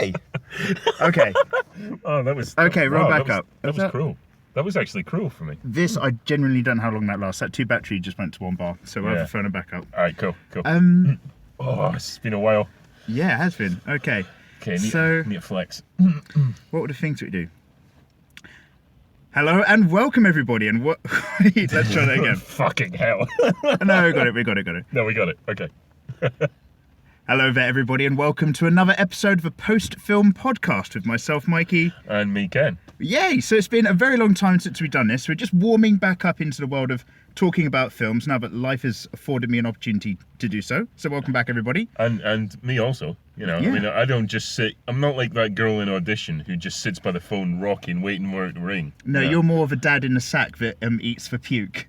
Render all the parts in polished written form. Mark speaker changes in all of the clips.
Speaker 1: Why? Okay.
Speaker 2: Oh, that was...
Speaker 1: Okay, roll back
Speaker 2: that
Speaker 1: up.
Speaker 2: That was cruel. That was actually cruel for me.
Speaker 1: This, I genuinely don't know how long that lasts. That 2 battery just went to 1 bar, so we'll have to phone it back up.
Speaker 2: All right, cool. Oh, it's been a while.
Speaker 1: Yeah, it has been. Okay.
Speaker 2: Okay, need a flex.
Speaker 1: What were the things we do? Hello and welcome everybody, and what? Let's try that again.
Speaker 2: Fucking hell.
Speaker 1: No, we got it.
Speaker 2: No, we got it. Okay.
Speaker 1: Hello there, everybody, and welcome to another episode of a post-film podcast with myself, Mikey.
Speaker 2: And me, Ken.
Speaker 1: Yay! So it's been a very long time since we've done this. We're just warming back up into the world of talking about films now that life has afforded me an opportunity to do so. So welcome back, everybody.
Speaker 2: And me also. You know, yeah. I mean, I don't just sit... I'm not like that girl in Audition who just sits by the phone rocking, waiting for it to ring.
Speaker 1: No, you're more of a dad in a sack that eats for puke.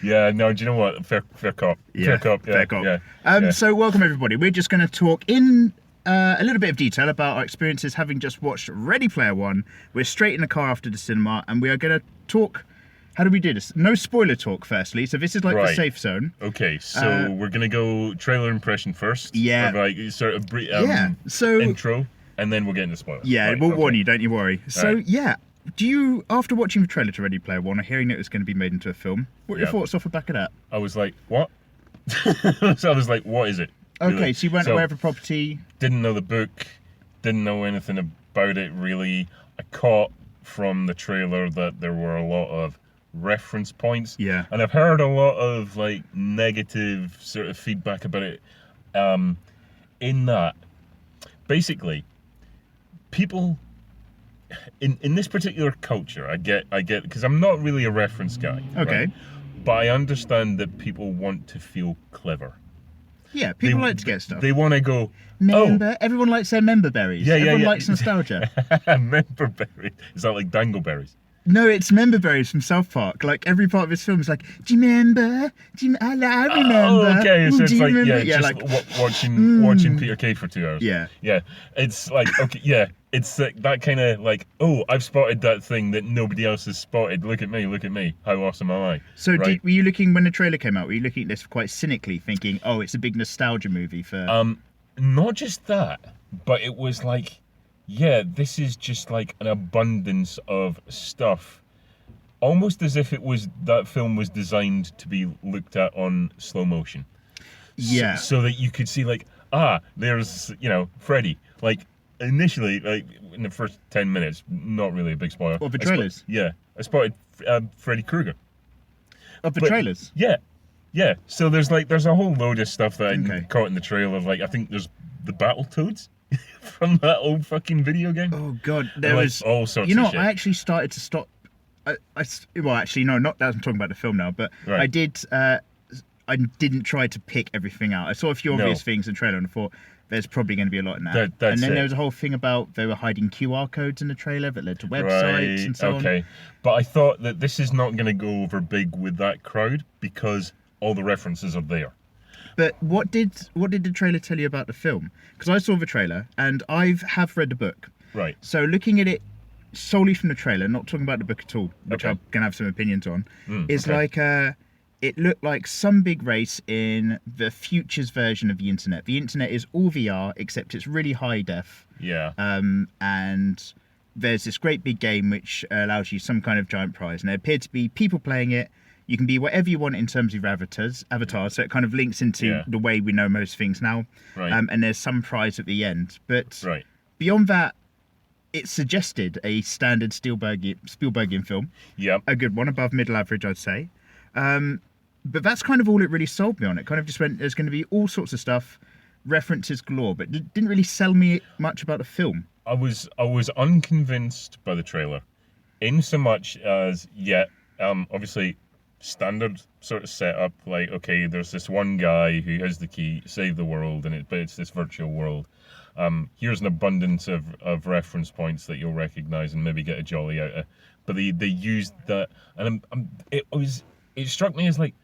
Speaker 2: Yeah, no, do you know what? Fair cop.
Speaker 1: Yeah, fair cop. Yeah. So welcome, everybody. We're just going to talk in a little bit of detail about our experiences having just watched Ready Player One. We're straight in the car after the cinema, and we are going to talk... How do we do this? No spoiler talk, firstly. So this is like the safe zone.
Speaker 2: Okay, so we're going to go trailer impression first.
Speaker 1: Yeah.
Speaker 2: Like sort of intro, and then we'll get into spoilers.
Speaker 1: Yeah, right, we'll warn you, don't you worry. So, do you, after watching the trailer to Ready Player One or hearing that it was going to be made into a film, what are your thoughts off the back of that?
Speaker 2: I was like, what? So I was like, what is it?
Speaker 1: Okay,
Speaker 2: really?
Speaker 1: So you weren't aware of the property?
Speaker 2: Didn't know the book, didn't know anything about it, really. I caught from the trailer that there were a lot of reference points, and I've heard a lot of like negative sort of feedback about it, in that basically people in this particular culture, I get because I'm not really a reference guy, right? But I understand that people want to feel clever. Yeah,
Speaker 1: people like to get stuff.
Speaker 2: They want to go,
Speaker 1: everyone likes their member berries. Everyone likes nostalgia.
Speaker 2: Member berries. Is that like dangleberries?
Speaker 1: No, it's member berries from South Park. Like every part of his film is like, do you remember? I remember.
Speaker 2: Oh, okay, so it's like
Speaker 1: remember?
Speaker 2: Just like watching Peter Kay for 2 hours.
Speaker 1: Yeah.
Speaker 2: It's like it's that kind of like, I've spotted that thing that nobody else has spotted. Look at me. How awesome am I?
Speaker 1: So were you looking when the trailer came out? Were you looking at this quite cynically, thinking, it's a big nostalgia movie for?
Speaker 2: Not just that, but it was like, this is just like an abundance of stuff, almost as if that film was designed to be looked at on slow motion.
Speaker 1: Yeah.
Speaker 2: So that you could see like, there's, Freddy. Like initially, like in the first 10 minutes, not really a big spoiler.
Speaker 1: Of the trailers?
Speaker 2: I spotted Freddy Krueger.
Speaker 1: Of the trailers?
Speaker 2: Yeah. So there's a whole load of stuff that I caught in the trailer. Like I think there's the Battletoads. From that old fucking video game.
Speaker 1: Oh god, there was
Speaker 2: all sorts of shit.
Speaker 1: I actually started to stop. Well, actually, no, not that. I'm talking about the film now, but I did. I didn't try to pick everything out. I saw a few obvious things in the trailer and I thought there's probably going to be a lot in that. And then there was a whole thing about they were hiding QR codes in the trailer that led to websites and so on.
Speaker 2: But I thought that this is not going to go over big with that crowd because all the references are there.
Speaker 1: But what did the trailer tell you about the film? Because I saw the trailer and I have read the book.
Speaker 2: Right.
Speaker 1: So looking at it solely from the trailer, not talking about the book at all, which I'm going to have some opinions on, is like it looked like some big race in the future's version of the internet. The internet is all VR except it's really high def.
Speaker 2: Yeah.
Speaker 1: And there's this great big game which allows you some kind of giant prize, and there appeared to be people playing it. You can be whatever you want in terms of avatars, so it kind of links into the way we know most things now.
Speaker 2: Right.
Speaker 1: And there's some prize at the end. But beyond that, it suggested a standard Spielbergian film.
Speaker 2: Yeah.
Speaker 1: A good one, above middle average, I'd say. But that's kind of all it really sold me on. It kind of just went, there's going to be all sorts of stuff, references galore, but it didn't really sell me much about the film.
Speaker 2: I was unconvinced by the trailer, in so much as, obviously... standard sort of setup, like, okay, there's this one guy who has the key, save the world, but it's this virtual world. Here's an abundance of reference points that you'll recognize and maybe get a jolly out of. But they used that, and it struck me as like,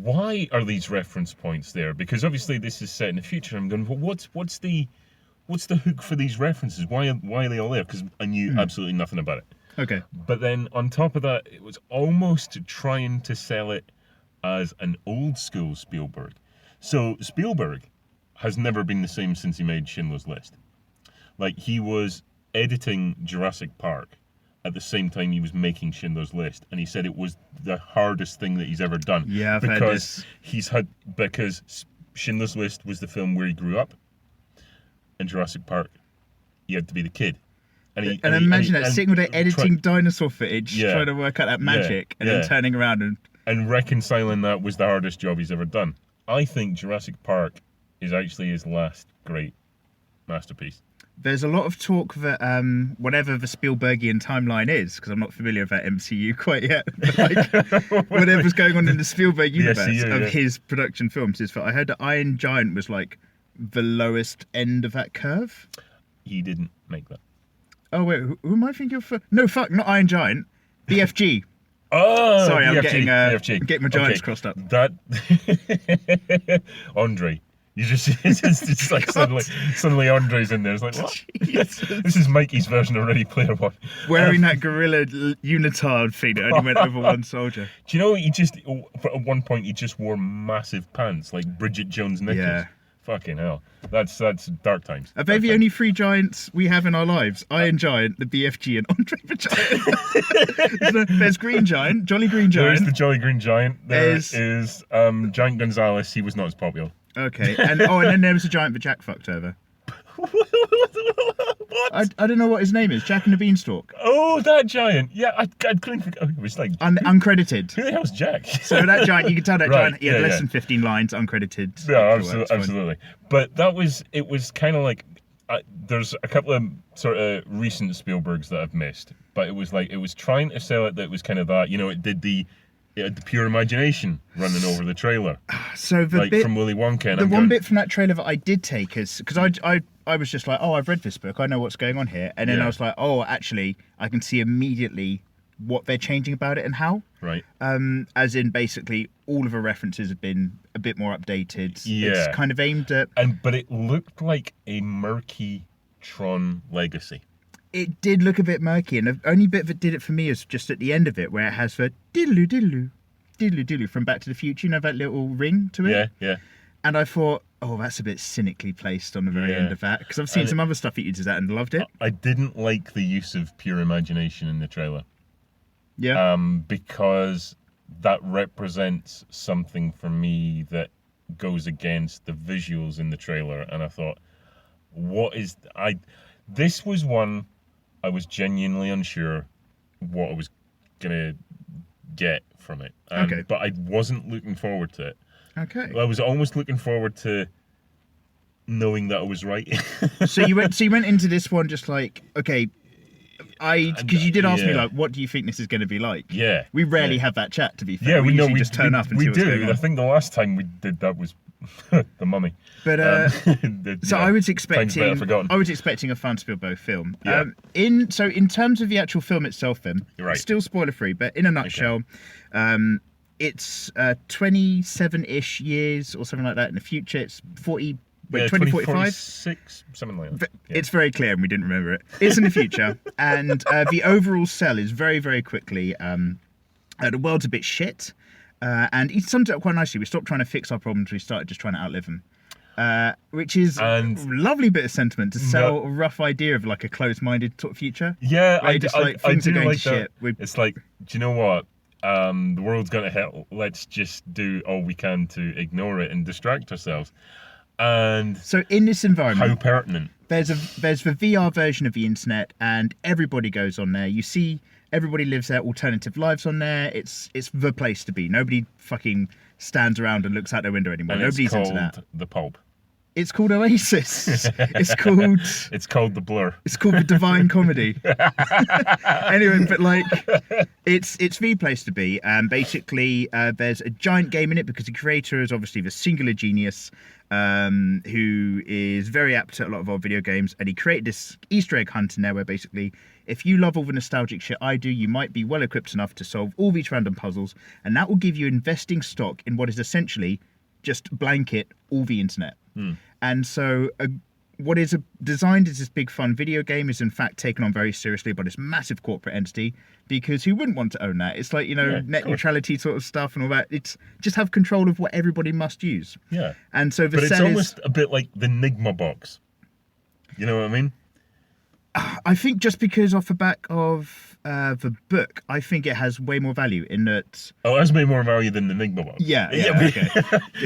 Speaker 2: why are these reference points there? Because obviously this is set in the future. I'm going, well, what's the hook for these references? Why are they all there? Because I knew absolutely nothing about it.
Speaker 1: Okay.
Speaker 2: But then on top of that, it was almost trying to sell it as an old school Spielberg. So Spielberg has never been the same since he made Schindler's List. Like, he was editing Jurassic Park at the same time he was making Schindler's List, and he said it was the hardest thing that he's ever done.
Speaker 1: Yeah, I've heard this.
Speaker 2: Because Schindler's List was the film where he grew up. In Jurassic Park, he had to be the kid. And
Speaker 1: imagine that, sitting all day editing dinosaur footage, trying to work out that magic, and then turning around
Speaker 2: and reconciling that was the hardest job he's ever done. I think Jurassic Park is actually his last great masterpiece.
Speaker 1: There's a lot of talk that whatever the Spielbergian timeline is, because I'm not familiar with that MCU quite yet, but like, whatever's going on in the Spielberg universe of his production films is that I heard that Iron Giant was like the lowest end of that curve.
Speaker 2: He didn't make that.
Speaker 1: Oh wait, who am I thinking of? No, fuck, not Iron Giant. BFG.
Speaker 2: Oh,
Speaker 1: sorry,
Speaker 2: BFG,
Speaker 1: I'm getting my giants crossed up.
Speaker 2: That Andre. You just it's like suddenly Andre's in there. It's like, what? This is Mikey's version of Ready Player One.
Speaker 1: Wearing that gorilla unitard thing that only went over one soldier.
Speaker 2: Do you know he just at one point he just wore massive pants like Bridget Jones' knickers? Yeah. Fucking hell. That's dark times.
Speaker 1: Are they the only three giants we have in our lives? Iron Giant, the BFG, and Andre the Giant. There's Green Giant, Jolly Green Giant.
Speaker 2: There's the Jolly Green Giant. There is Giant Gonzalez. He was not as popular.
Speaker 1: Okay, and then there was a giant that Jack fucked over.
Speaker 2: What?
Speaker 1: I don't know what his name is. Jack and the Beanstalk.
Speaker 2: Oh, that giant. Yeah, I couldn't forget. Oh, it was like
Speaker 1: uncredited.
Speaker 2: Who the hell's Jack?
Speaker 1: So that giant, you can tell that giant. He had less than 15 lines, uncredited.
Speaker 2: Yeah, absolutely. But it was kind of like there's a couple of sort of recent Spielbergs that I've missed, but it was trying to sell it that it was kind of that. You know, it had the pure imagination running over the trailer.
Speaker 1: So the
Speaker 2: like
Speaker 1: bit
Speaker 2: from Willy Wonka. And
Speaker 1: the one bit from that trailer that I did take is because I was just like, oh, I've read this book, I know what's going on here, and then I was like, oh, actually, I can see immediately what they're changing about it and how.
Speaker 2: Right.
Speaker 1: As in, basically, all of the references have been a bit more updated.
Speaker 2: Yeah.
Speaker 1: It's kind of aimed at.
Speaker 2: But it looked like a murky Tron legacy.
Speaker 1: It did look a bit murky, and the only bit that did it for me is just at the end of it, where it has the diddle diddle diddle diddle from Back to the Future. You know, that little ring to it.
Speaker 2: Yeah.
Speaker 1: And I thought, oh, that's a bit cynically placed on the very end of that, because I've seen some other stuff that uses that and loved it.
Speaker 2: I didn't like the use of pure imagination in the trailer.
Speaker 1: Yeah.
Speaker 2: Because that represents something for me that goes against the visuals in the trailer, and I thought, this was one I was genuinely unsure what I was gonna get from it. But I wasn't looking forward to it.
Speaker 1: Okay.
Speaker 2: I was almost looking forward to knowing that I was right.
Speaker 1: So you went into this one just like, okay, because you did ask me like, what do you think this is going to be like?
Speaker 2: Yeah.
Speaker 1: We rarely have that chat, to be fair.
Speaker 2: Yeah, we know. We
Speaker 1: just turn up and see what's going on.
Speaker 2: I think the last time we did that was The Mummy.
Speaker 1: But I was expecting a fun Spielberg film.
Speaker 2: Yeah.
Speaker 1: In terms of the actual film itself, then still spoiler free, but in a nutshell, it's 27-ish years or something like that in the future. It's 2045?
Speaker 2: 46, something like that. Yeah.
Speaker 1: It's very clear and we didn't remember it. It's in the future. And the overall sell is very, very quickly. The world's a bit shit. And he summed it up quite nicely. We stopped trying to fix our problems. We started just trying to outlive them. Which is a lovely bit of sentiment to sell a rough idea of like a closed-minded sort of future.
Speaker 2: Yeah,
Speaker 1: I do like that.
Speaker 2: Shit. It's like, do you know what? The world's going to hell. Let's just do all we can to ignore it and distract ourselves. And
Speaker 1: so in this environment,
Speaker 2: how pertinent.
Speaker 1: There's the VR version of the internet, and everybody goes on there. You see, everybody lives their alternative lives on there. It's the place to be. Nobody fucking stands around and looks out their window anymore.
Speaker 2: And
Speaker 1: nobody's
Speaker 2: into
Speaker 1: that.
Speaker 2: The pulp.
Speaker 1: It's called Oasis. It's
Speaker 2: called The Blur.
Speaker 1: It's called The Divine Comedy. Anyway, but like, it's the place to be. And basically, there's a giant game in it because the creator is obviously the singular genius, who is very apt at a lot of our video games. And he created this Easter egg hunt in there where basically, if you love all the nostalgic shit I do, you might be well equipped enough to solve all these random puzzles. And that will give you investing stock in what is essentially just blanket all the internet. And so what is designed as this big fun video game is in fact taken on very seriously by this massive corporate entity, because who wouldn't want to own that? It's like, net neutrality sort of stuff and all that. It's just have control of what everybody must use.
Speaker 2: Yeah.
Speaker 1: And so
Speaker 2: but it's almost a bit like the Enigma box. You know what I mean?
Speaker 1: I think just because off the back of the book, I think it has way more value in that.
Speaker 2: Oh, it has way more value than the Enigma box.
Speaker 1: Yeah, okay.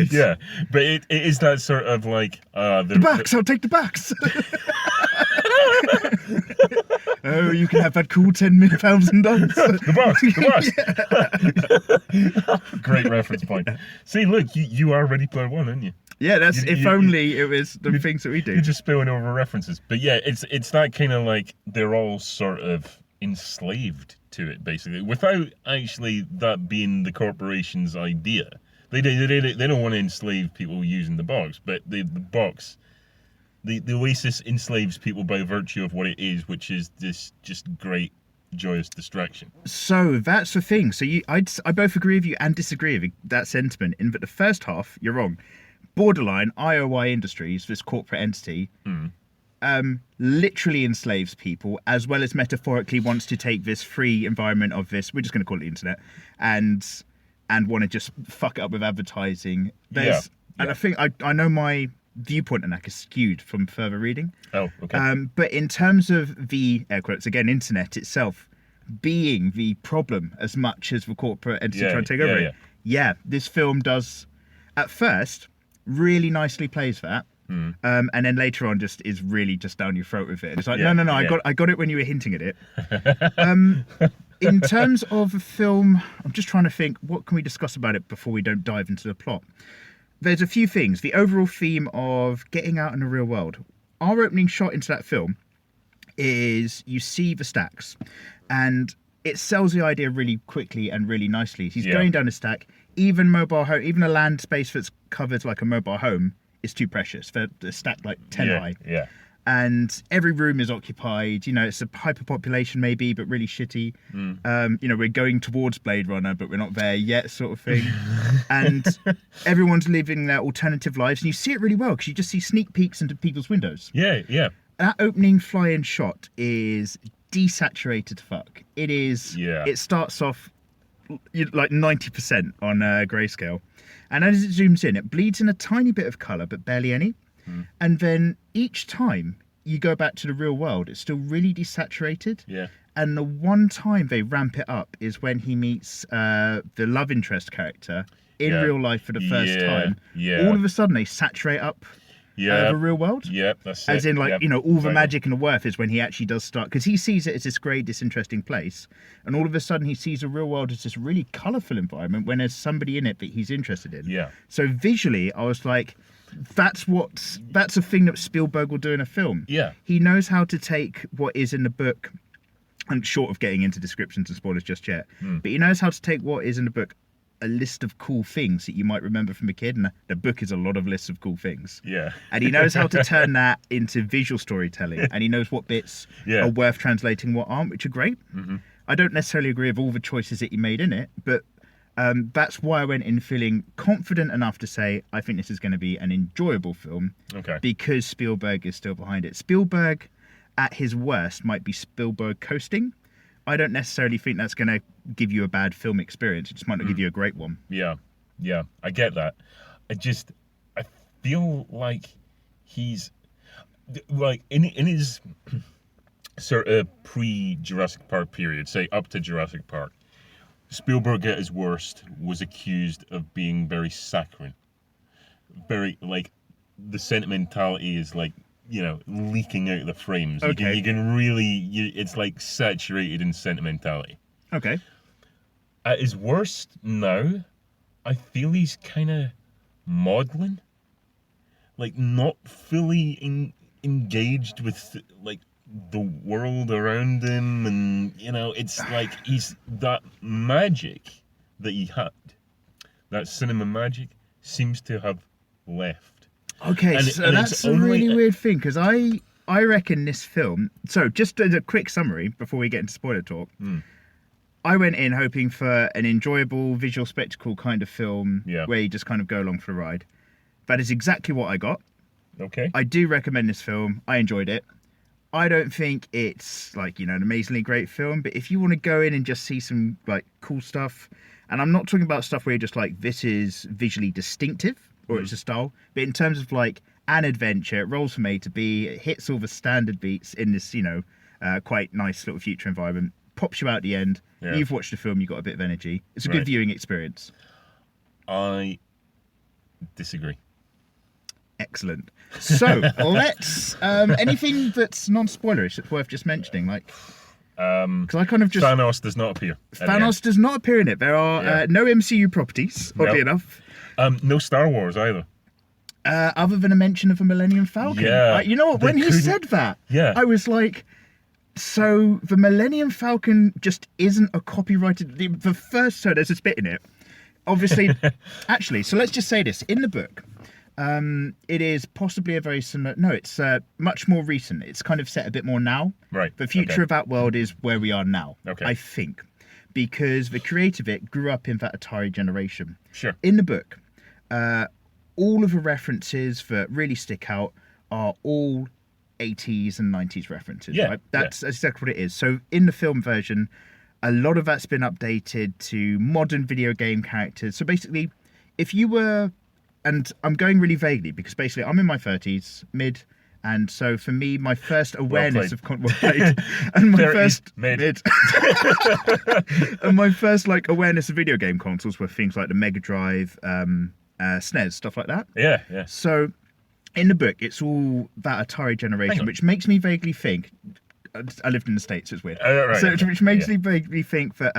Speaker 2: Yeah, but it is that sort of like
Speaker 1: the backs. I'll take the backs. Oh, you can have that cool $10,000.
Speaker 2: The box. Great reference point. See, look, you are Ready Player One, aren't you?
Speaker 1: Yeah, that's only it was the things that we do.
Speaker 2: You're just spilling over references. But yeah, it's that kind of like they're all sort of enslaved to it, basically, without actually that being the corporation's idea. They don't want to enslave people using the box, but the box, the Oasis enslaves people by virtue of what it is, which is this just great, joyous distraction.
Speaker 1: So that's the thing. So I both agree with you and disagree with that sentiment. In that the first half, you're wrong. Borderline, IOI Industries, this corporate entity, literally enslaves people, as well as metaphorically wants to take this free environment of this, we're just going to call it the internet, and want to just fuck it up with advertising. And I think I know my viewpoint on that is skewed from further reading.
Speaker 2: Oh, okay.
Speaker 1: But in terms of the, air quotes again, internet itself being the problem as much as the corporate entity trying to take over it. Yeah, this film does, at first, really nicely plays that, and then later on just is really just down your throat with it. It's like, no, I got it when you were hinting at it. In terms of the film, I'm just trying to think, what can we discuss about it before we don't dive into the plot? There's a few things. The overall theme of getting out in the real world. Our opening shot into that film is you see the stacks, and it sells the idea really quickly and really nicely. He's going down a stack. Even mobile home, even a land space that's covered like a mobile home is too precious. They're stacked like 10 high.
Speaker 2: Yeah.
Speaker 1: And every room is occupied. It's a hyperpopulation maybe, but really shitty. We're going towards Blade Runner, but we're not there yet, sort of thing. And everyone's living their alternative lives, and you see it really well because you just see sneak peeks into people's windows.
Speaker 2: Yeah.
Speaker 1: That opening fly-in shot is desaturated fuck. It is. Yeah. It starts off like 90% on grayscale, and as it zooms in, it bleeds in a tiny bit of color but barely any, and then each time you go back to the real world, it's still really desaturated. And the one time they ramp it up is when he meets the love interest character in real life for the first time. All of a sudden they saturate up the real world. That's as in like all the magic and the worth is when he actually does start, because he sees it as this great, this interesting place, and all of a sudden he sees the real world as this really colourful environment when there's somebody in it that he's interested in. So visually I was like, that's a thing that Spielberg will do in a film. He knows how to take what is in the book, and short of getting into descriptions and spoilers just yet, but he knows how to take what is in the book, a list of cool things that you might remember from a kid, and the book is a lot of lists of cool things. And he knows how to turn that into visual storytelling, and he knows what bits are worth translating, what aren't, which are great. I don't necessarily agree with all the choices that he made in it, but that's why I went in feeling confident enough to say I think this is going to be an enjoyable film, because Spielberg is still behind it. Spielberg at his worst might be Spielberg coasting. I don't necessarily think that's going to give you a bad film experience. It just might not give you a great one. Yeah, I get that. I feel like he's like in his sort of pre-Jurassic Park period, say up to Jurassic Park, Spielberg at his worst was accused of being very saccharine. Very, like, the sentimentality is like, leaking out the frames. You can really, it's like saturated in sentimentality. At his worst now, I feel he's kind of maudlin. Like, not fully engaged with, like, the world around him, and it's like he's that magic that he had, that cinema magic, seems to have left. So that's a really weird thing, because I reckon this film, so just as a quick summary before we get into spoiler talk, I went in hoping for an enjoyable visual spectacle kind of film where you just kind of go along for the ride. That is exactly what I got.
Speaker 2: Okay.
Speaker 1: I do recommend this film. I enjoyed it. I don't think it's like, an amazingly great film, but if you want to go in and just see some like cool stuff, and I'm not talking about stuff where you're just like, this is visually distinctive or it's a style, but in terms of like an adventure, it rolls from A to B, it hits all the standard beats in this, quite nice little future environment, pops you out at the end.
Speaker 2: Yeah.
Speaker 1: You've watched the film, you've got a bit of energy. It's a good viewing experience.
Speaker 2: I disagree.
Speaker 1: Excellent. So let's anything that's non-spoilerish that's worth just mentioning, like because I kind of just
Speaker 2: Thanos does not appear.
Speaker 1: Thanos does not appear in it. There are no MCU properties, oddly enough.
Speaker 2: No Star Wars either.
Speaker 1: Other than a mention of a Millennium Falcon.
Speaker 2: Yeah,
Speaker 1: you know what? When he said that,
Speaker 2: yeah,
Speaker 1: I was like, so the Millennium Falcon just isn't a copyrighted. The first, so there's a bit in it, obviously. Actually, so let's just say this in the book. It is possibly a very similar. No, it's much more recent. It's kind of set a bit more now.
Speaker 2: Right.
Speaker 1: The future of that world is where we are now.
Speaker 2: Okay.
Speaker 1: I think, because the creator of it grew up in that Atari generation.
Speaker 2: Sure.
Speaker 1: In the book, all of the references that really stick out are all 80s and 90s references.
Speaker 2: Yeah.
Speaker 1: Right? That's exactly what it is. So in the film version, a lot of that's been updated to modern video game characters. So basically, if you were. And I'm going really vaguely because basically I'm in my 30s, mid, and so for me, my first awareness of and my
Speaker 2: 30s,
Speaker 1: first
Speaker 2: mid.
Speaker 1: and my first like awareness of video game consoles were things like the Mega Drive, SNES, stuff like that.
Speaker 2: Yeah, yeah.
Speaker 1: So in the book, it's all that Atari generation, which makes me vaguely think. I lived in the States, it's weird.
Speaker 2: Right,
Speaker 1: so
Speaker 2: okay.
Speaker 1: which makes me vaguely think that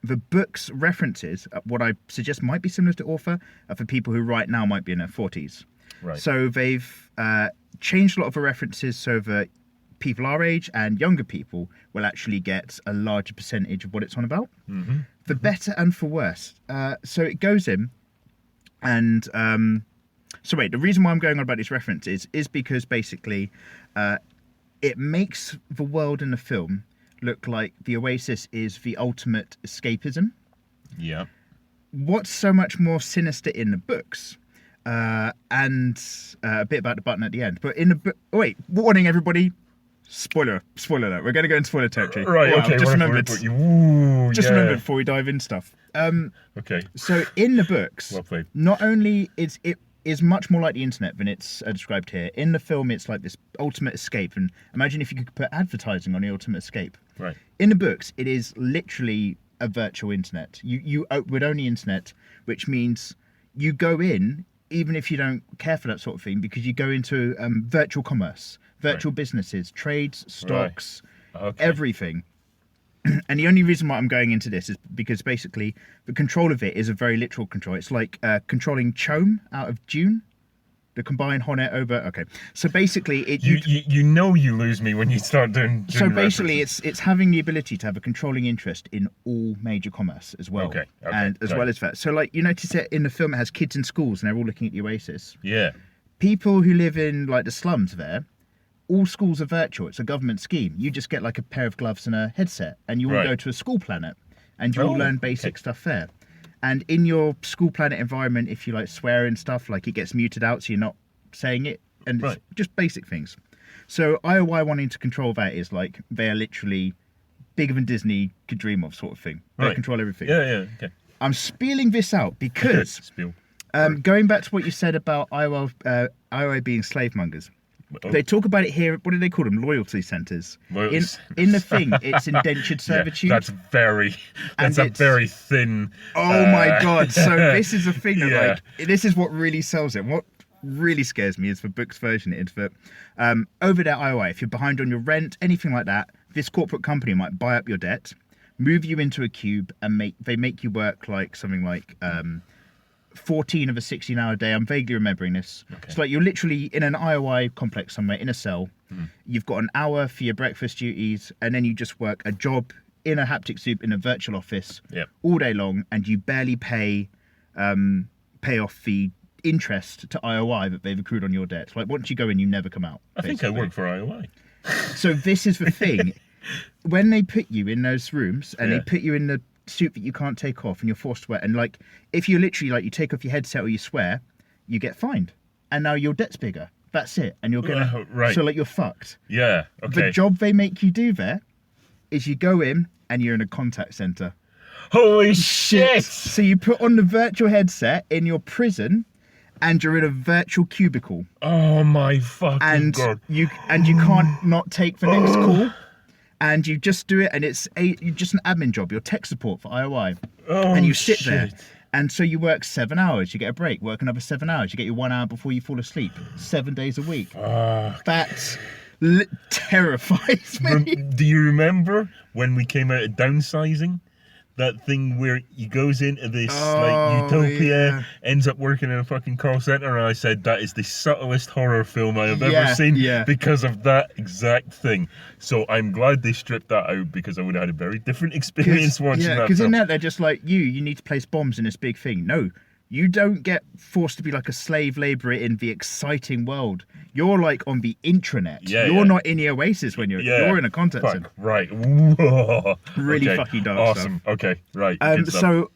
Speaker 1: the book's references, what I suggest might be similar to author, are for people who right now might be in their 40s.
Speaker 2: Right.
Speaker 1: So they've changed a lot of the references so that people our age and younger people will actually get a larger percentage of what it's on about.
Speaker 2: Mm-hmm.
Speaker 1: For better and for worse. So it goes in and... so wait, the reason why I'm going on about these references is because basically it makes the world in the film look like the Oasis is the ultimate escapism.
Speaker 2: Yeah.
Speaker 1: What's so much more sinister in the books, and a bit about the button at the end. But in the book, warning everybody, spoiler alert. We're going to go into spoiler territory.
Speaker 2: Right. Okay.
Speaker 1: Just remembered. Remembered before we dive in stuff.
Speaker 2: Okay.
Speaker 1: So in the books,
Speaker 2: Well played.
Speaker 1: not only is much more like the internet than it's described here. In the film, it's like this ultimate escape. And imagine if you could put advertising on the ultimate escape.
Speaker 2: Right.
Speaker 1: In the books, it is literally a virtual internet. You would own the internet, which means you go in, even if you don't care for that sort of thing, because you go into virtual commerce, virtual businesses, trades, stocks, everything. And the only reason why I'm going into this is because basically the control of it is a very literal control. It's like controlling Chome out of Dune, the combined Honnet over. Okay, so basically
Speaker 2: You know you lose me when you start doing.
Speaker 1: So basically, it's having the ability to have a controlling interest in all major commerce as well.
Speaker 2: Okay.
Speaker 1: And as well as that. So like you notice it in the film, it has kids in schools and they're all looking at the Oasis.
Speaker 2: Yeah.
Speaker 1: People who live in like the slums there. All schools are virtual. It's a government scheme. You just get like a pair of gloves and a headset and you all go to a school planet and you all learn basic stuff there. And in your school planet environment, if you like swear and stuff, like it gets muted out so you're not saying it. And it's just basic things. So IOI wanting to control that is like they're literally bigger than Disney could dream of sort of thing. They control everything.
Speaker 2: Yeah, okay.
Speaker 1: I'm spieling this out because going back to what you said about IOI being slave mongers. They talk about it here. What do they call them? Loyalty centres. In the thing, it's indentured servitude.
Speaker 2: That's a very thin.
Speaker 1: Oh my god! So this is the thing that this is what really sells it. What really scares me is the book's version. It's that over there, IOI, if you're behind on your rent, anything like that, this corporate company might buy up your debt, move you into a cube, and make you work like something like 14 of a 16-hour day. I'm vaguely remembering this. It's like you're literally in an IOI complex somewhere in a cell. You've got an hour for your breakfast duties, and then you just work a job in a haptic soup in a virtual office all day long, and you barely pay off the interest to IOI that they've accrued on your debt. Like once you go in, you never come out.
Speaker 2: I think I work for IOI.
Speaker 1: So this is the thing. When they put you in those rooms and they put you in the suit that you can't take off and you're forced to wear, and like if you literally like you take off your headset or you swear, you get fined, and now your debt's bigger That's it. And you're gonna
Speaker 2: right.
Speaker 1: so like you're fucked.
Speaker 2: Yeah. Okay.
Speaker 1: The job they make you do there is you go in and you're in a contact center.
Speaker 2: Holy shit!
Speaker 1: So you put on the virtual headset in your prison, and you're in a virtual cubicle.
Speaker 2: Oh my fucking god!
Speaker 1: You can't not take the next call, and you just do it, and you're just an admin job. You're tech support for IOI, and you sit there. And so you work 7 hours, you get a break, work another 7 hours, you get your 1 hour before you fall asleep, 7 days a week. That terrifies me.
Speaker 2: Do you remember when we came out of downsizing? That thing where he goes into this like utopia, ends up working in a fucking call center, and I said that is the subtlest horror film I have ever seen because of that exact thing. So I'm glad they stripped that out because I would have had a very different experience watching that.
Speaker 1: Because in that they're just like, you need to place bombs in this big thing. No, you don't get forced to be like a slave laborer in the exciting world. You're like on the intranet. You're not in the Oasis when you're in a contact center.
Speaker 2: Right. Whoa.
Speaker 1: Really fucking dark
Speaker 2: awesome.
Speaker 1: stuff.
Speaker 2: Okay, right.
Speaker 1: So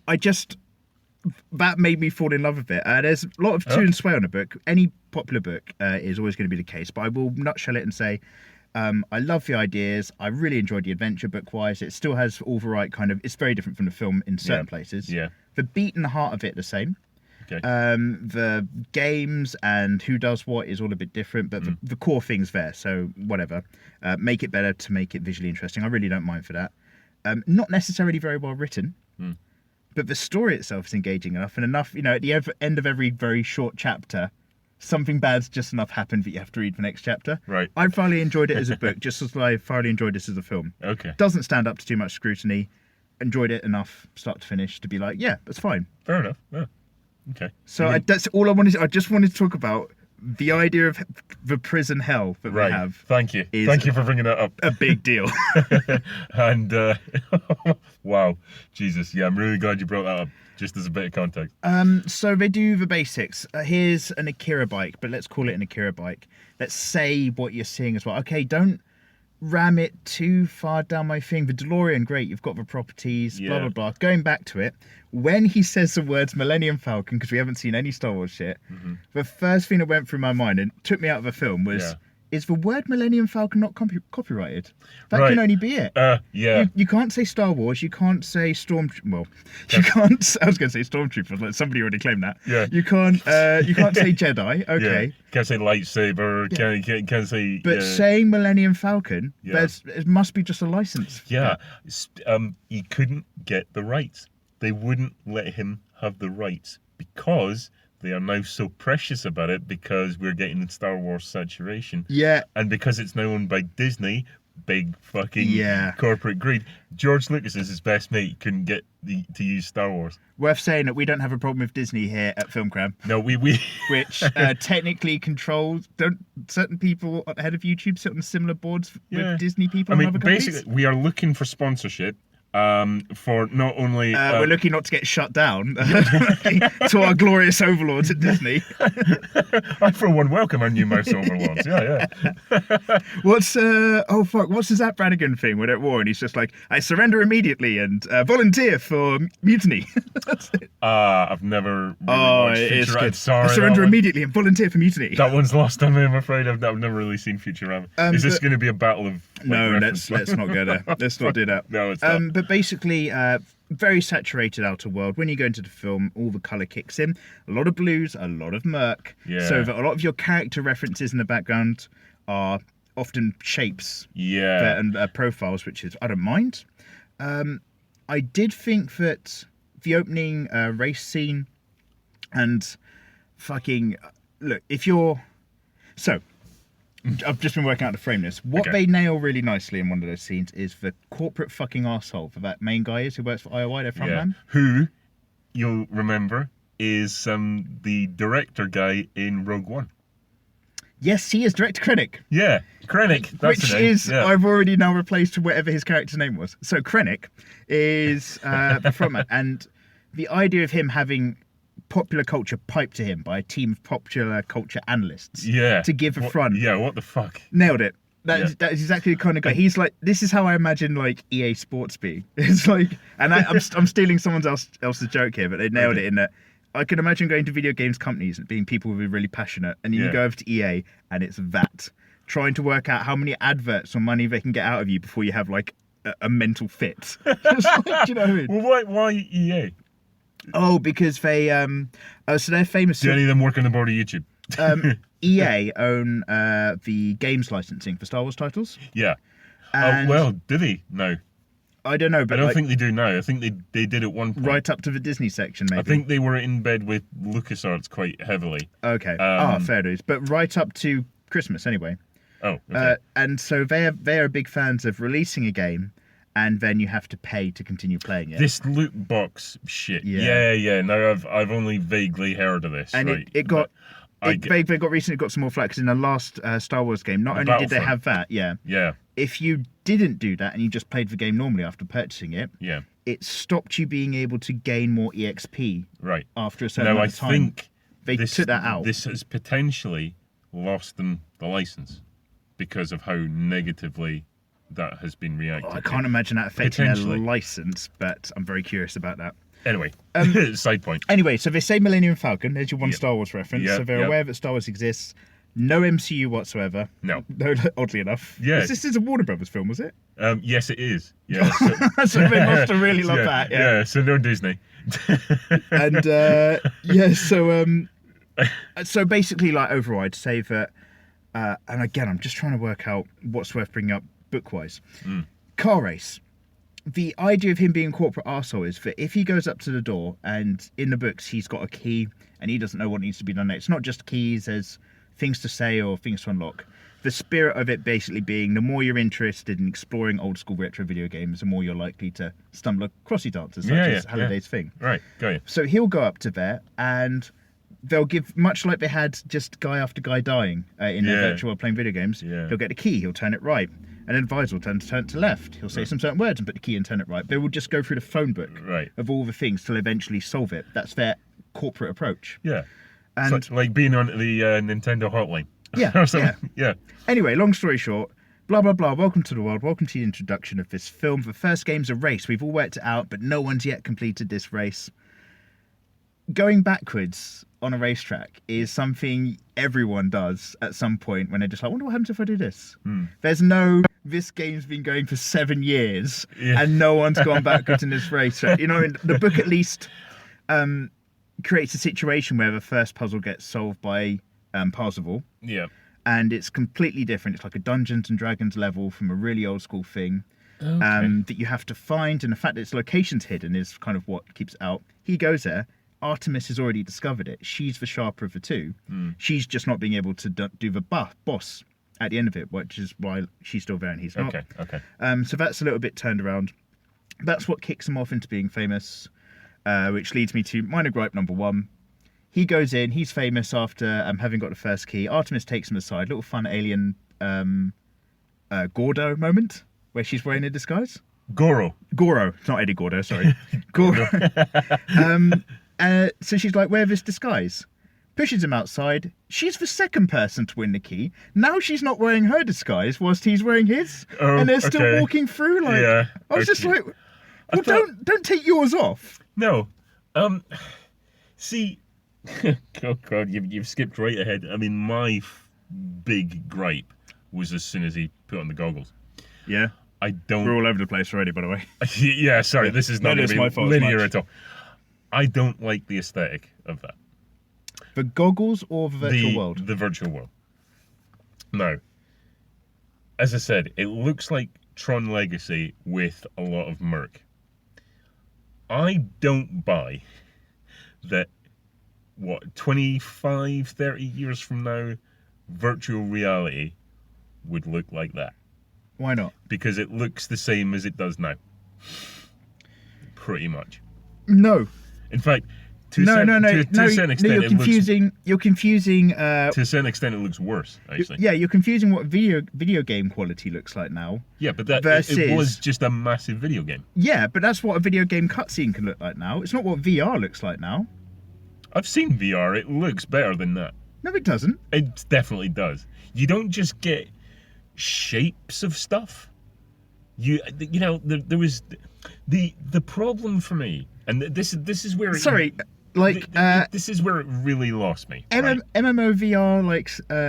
Speaker 1: that made me fall in love with it. There's a lot of tune sway on a book. Any popular book is always going to be the case, but I will nutshell it and say I love the ideas. I really enjoyed the adventure book-wise. It still has all the right kind of... It's very different from the film in certain places.
Speaker 2: Yeah.
Speaker 1: The beat and the heart of it are the same.
Speaker 2: Okay.
Speaker 1: The games and who does what is all a bit different, but the core thing's there. So whatever, make it better to make it visually interesting. I really don't mind for that. Not necessarily very well written, but the story itself is engaging enough and enough. You know, at the end of every very short chapter, something bad's just enough happened that you have to read the next chapter.
Speaker 2: Right.
Speaker 1: I thoroughly enjoyed it as a book, just as I thoroughly enjoyed this as a film.
Speaker 2: Okay.
Speaker 1: Doesn't stand up to too much scrutiny. Enjoyed it enough, start to finish, to be like, yeah, that's fine.
Speaker 2: Fair enough. Yeah. Okay.
Speaker 1: So that's all I wanted. I just wanted to talk about the idea of the prison hell that we have.
Speaker 2: Thank you. Thank you for bringing that up.
Speaker 1: A big deal.
Speaker 2: And wow, Jesus, yeah, I'm really glad you brought that up. Just as a bit of context.
Speaker 1: So they do the basics. Here's an Akira bike, but let's call it an Akira bike. Let's say what you're seeing as well. Okay, don't ram it too far down my thing. The DeLorean, great, you've got the properties, blah, blah, blah. Going back to it, when he says the words Millennium Falcon, because we haven't seen any Star Wars shit, the first thing that went through my mind and took me out of the film was, is the word Millennium Falcon not copyrighted? That can only be it. You can't say Star Wars, you can't say you can't, I was going to say Stormtroopers, like somebody already claimed that.
Speaker 2: Yeah.
Speaker 1: You can't say Jedi, okay.
Speaker 2: Yeah. Can't say lightsaber, can't say...
Speaker 1: But saying Millennium Falcon, it must be just a license.
Speaker 2: Yeah. He couldn't get the rights. They wouldn't let him have the rights because... They are now so precious about it because we're getting Star Wars saturation.
Speaker 1: Yeah.
Speaker 2: And because it's now owned by Disney, big fucking corporate greed. George Lucas is his best mate, couldn't get to use Star Wars.
Speaker 1: Worth saying that we don't have a problem with Disney here at FilmCram.
Speaker 2: No, we
Speaker 1: which technically controls. Don't certain people at the head of YouTube sit on similar boards with Disney people? I mean, other
Speaker 2: basically, we are looking for sponsorship. For not only
Speaker 1: we're looking not to get shut down to our glorious overlords at Disney.
Speaker 2: I for one welcome our new mouse overlords.
Speaker 1: What's the Zach Brannigan thing when at war and he's just like, I surrender immediately and volunteer for mutiny. That's it.
Speaker 2: I've never watched Futurama. Sorry,
Speaker 1: I surrender immediately and volunteer for mutiny.
Speaker 2: That one's lost on me, I'm afraid. I've never really seen Futurama. Is this going to be a battle of
Speaker 1: let's not go there. Let's not do that.
Speaker 2: No, it's not.
Speaker 1: But basically, very saturated outer world. When you go into the film, all the colour kicks in. A lot of blues, a lot of murk.
Speaker 2: Yeah.
Speaker 1: So that a lot of your character references in the background are often shapes and profiles, which is I don't mind. I did think that the opening race scene and fucking look, if you're so. I've just been working out how to frame this. What they nail really nicely in one of those scenes is the corporate fucking arsehole for that main guy who works for IOI, their frontman.
Speaker 2: Who, you'll remember, is the director guy in Rogue One.
Speaker 1: Yes, he is director Krennic.
Speaker 2: Yeah, Krennic. That's
Speaker 1: which
Speaker 2: the name.
Speaker 1: is, I've already now replaced whatever his character's name was. So Krennic is the frontman. And the idea of him having popular culture piped to him by a team of popular culture analysts to give a front.
Speaker 2: Yeah, what the fuck?
Speaker 1: Nailed it. That is exactly the kind of guy. He's like, this is how I imagine like EA Sports be. It's like, and I'm stealing someone else's joke here, but they nailed it in that I can imagine going to video games companies and being people who are really passionate, and then you go over to EA and it's that. Trying to work out how many adverts or money they can get out of you before you have like a mental fit. Do you know what I mean?
Speaker 2: Well, why EA?
Speaker 1: Oh, because they so they're famous.
Speaker 2: Do any of them work on the board of YouTube?
Speaker 1: EA own the games licensing for Star Wars titles.
Speaker 2: Yeah.
Speaker 1: And
Speaker 2: well, do they? No.
Speaker 1: I don't know, but
Speaker 2: I don't think they do now. I think they did at one point.
Speaker 1: Right up to the Disney section, maybe.
Speaker 2: I think they were in bed with LucasArts quite heavily.
Speaker 1: Okay. Fair dues. But right up to Christmas, anyway.
Speaker 2: Oh, okay.
Speaker 1: And so they are big fans of releasing a game, and then you have to pay to continue playing it.
Speaker 2: This loot box shit. Yeah. No, I've only vaguely heard of this.
Speaker 1: And
Speaker 2: right?
Speaker 1: they got recently got some more flack, 'cause in the last Star Wars game, not only did they have that,
Speaker 2: yeah.
Speaker 1: If you didn't do that and you just played the game normally after purchasing it, it stopped you being able to gain more EXP.
Speaker 2: Right.
Speaker 1: After a certain amount of time.
Speaker 2: I think
Speaker 1: they took that out.
Speaker 2: This has potentially lost them the license because of how negatively that has been reacted.
Speaker 1: I can't imagine that affecting their license, but I'm very curious about that.
Speaker 2: Anyway, side point.
Speaker 1: Anyway, so they say Millennium Falcon. There's your one Star Wars reference. So they're aware that Star Wars exists. No MCU whatsoever.
Speaker 2: No,
Speaker 1: oddly enough.
Speaker 2: Yeah.
Speaker 1: This is a Warner Brothers film, was it?
Speaker 2: Yes, it is. Yeah.
Speaker 1: So they must have really loved that.
Speaker 2: Yeah. So no Disney.
Speaker 1: And so basically, like overall, I'd say that. And again, I'm just trying to work out what's worth bringing up book-wise. Car race. The idea of him being a corporate arsehole is that if he goes up to the door and in the books he's got a key and he doesn't know what needs to be done next, it's not just keys, there's things to say or things to unlock. The spirit of it basically being the more you're interested in exploring old school retro video games, the more you're likely to stumble across these answers, such as Halliday's thing.
Speaker 2: Right, got you.
Speaker 1: So he'll go up to there and they'll give, much like they had just guy after guy dying in their virtual world playing video games, he'll get a key, he'll turn it right. An advisor will turn it to left. He'll say some certain words and put the key and turn it right. They will just go through the phone book of all the things till eventually solve it. That's their corporate approach.
Speaker 2: Yeah.
Speaker 1: And
Speaker 2: so like being on the Nintendo hotline.
Speaker 1: Yeah. Anyway, long story short, blah, blah, blah. Welcome to the world. Welcome to the introduction of this film. The first game's a race. We've all worked it out, but no one's yet completed this race. Going backwards on a racetrack is something everyone does at some point when they're just like, I wonder what happens if I do this. There's no, this game's been going for 7 years and no one's gone backwards in this race. You know, the book at least creates a situation where the first puzzle gets solved by Parzival.
Speaker 2: Yeah.
Speaker 1: And it's completely different. It's like a Dungeons and Dragons level from a really old school thing that you have to find. And the fact that its location's hidden is kind of what keeps it out. He goes there. Artemis has already discovered it. She's the sharper of the two. She's just not being able to do the boss at the end of it, which is why she's still there and he's not.
Speaker 2: Okay.
Speaker 1: So that's a little bit turned around. That's what kicks him off into being famous, which leads me to minor gripe number 1. He goes in, he's famous after having got the first key. Artemis takes him aside. Little fun alien Gordo moment where she's wearing a disguise. Goro. It's not Eddie Gordo, sorry. Goro. So she's like, wear this disguise. Pushes him outside. She's the second person to win the key. Now she's not wearing her disguise whilst he's wearing his. And they're still walking through. Like, I was just like, well, don't take yours off.
Speaker 2: No. See, oh God, you've skipped right ahead. I mean, my big gripe was as soon as he put on the goggles.
Speaker 1: Yeah. We're all over the place already, by the way.
Speaker 2: Sorry, this is not going to be linear at all. I don't like the aesthetic of that.
Speaker 1: The goggles or the virtual world?
Speaker 2: The virtual world. No. As I said, it looks like Tron Legacy with a lot of murk. I don't buy that, 25, 30 years from now, virtual reality would look like that.
Speaker 1: Why not?
Speaker 2: Because it looks the same as it does now. Pretty much.
Speaker 1: No.
Speaker 2: In fact,
Speaker 1: to a certain extent, you're confusing.
Speaker 2: To a certain extent, it looks worse. Actually,
Speaker 1: you're confusing what video game quality looks like now.
Speaker 2: Yeah, but it was just a massive video game.
Speaker 1: Yeah, but that's what a video game cutscene can look like now. It's not what VR looks like now.
Speaker 2: I've seen VR. It looks better than that.
Speaker 1: No, it doesn't.
Speaker 2: It definitely does. You don't just get shapes of stuff. There was the problem for me, and this is where.
Speaker 1: Sorry, Like
Speaker 2: this is where it really lost me.
Speaker 1: MMO VR, like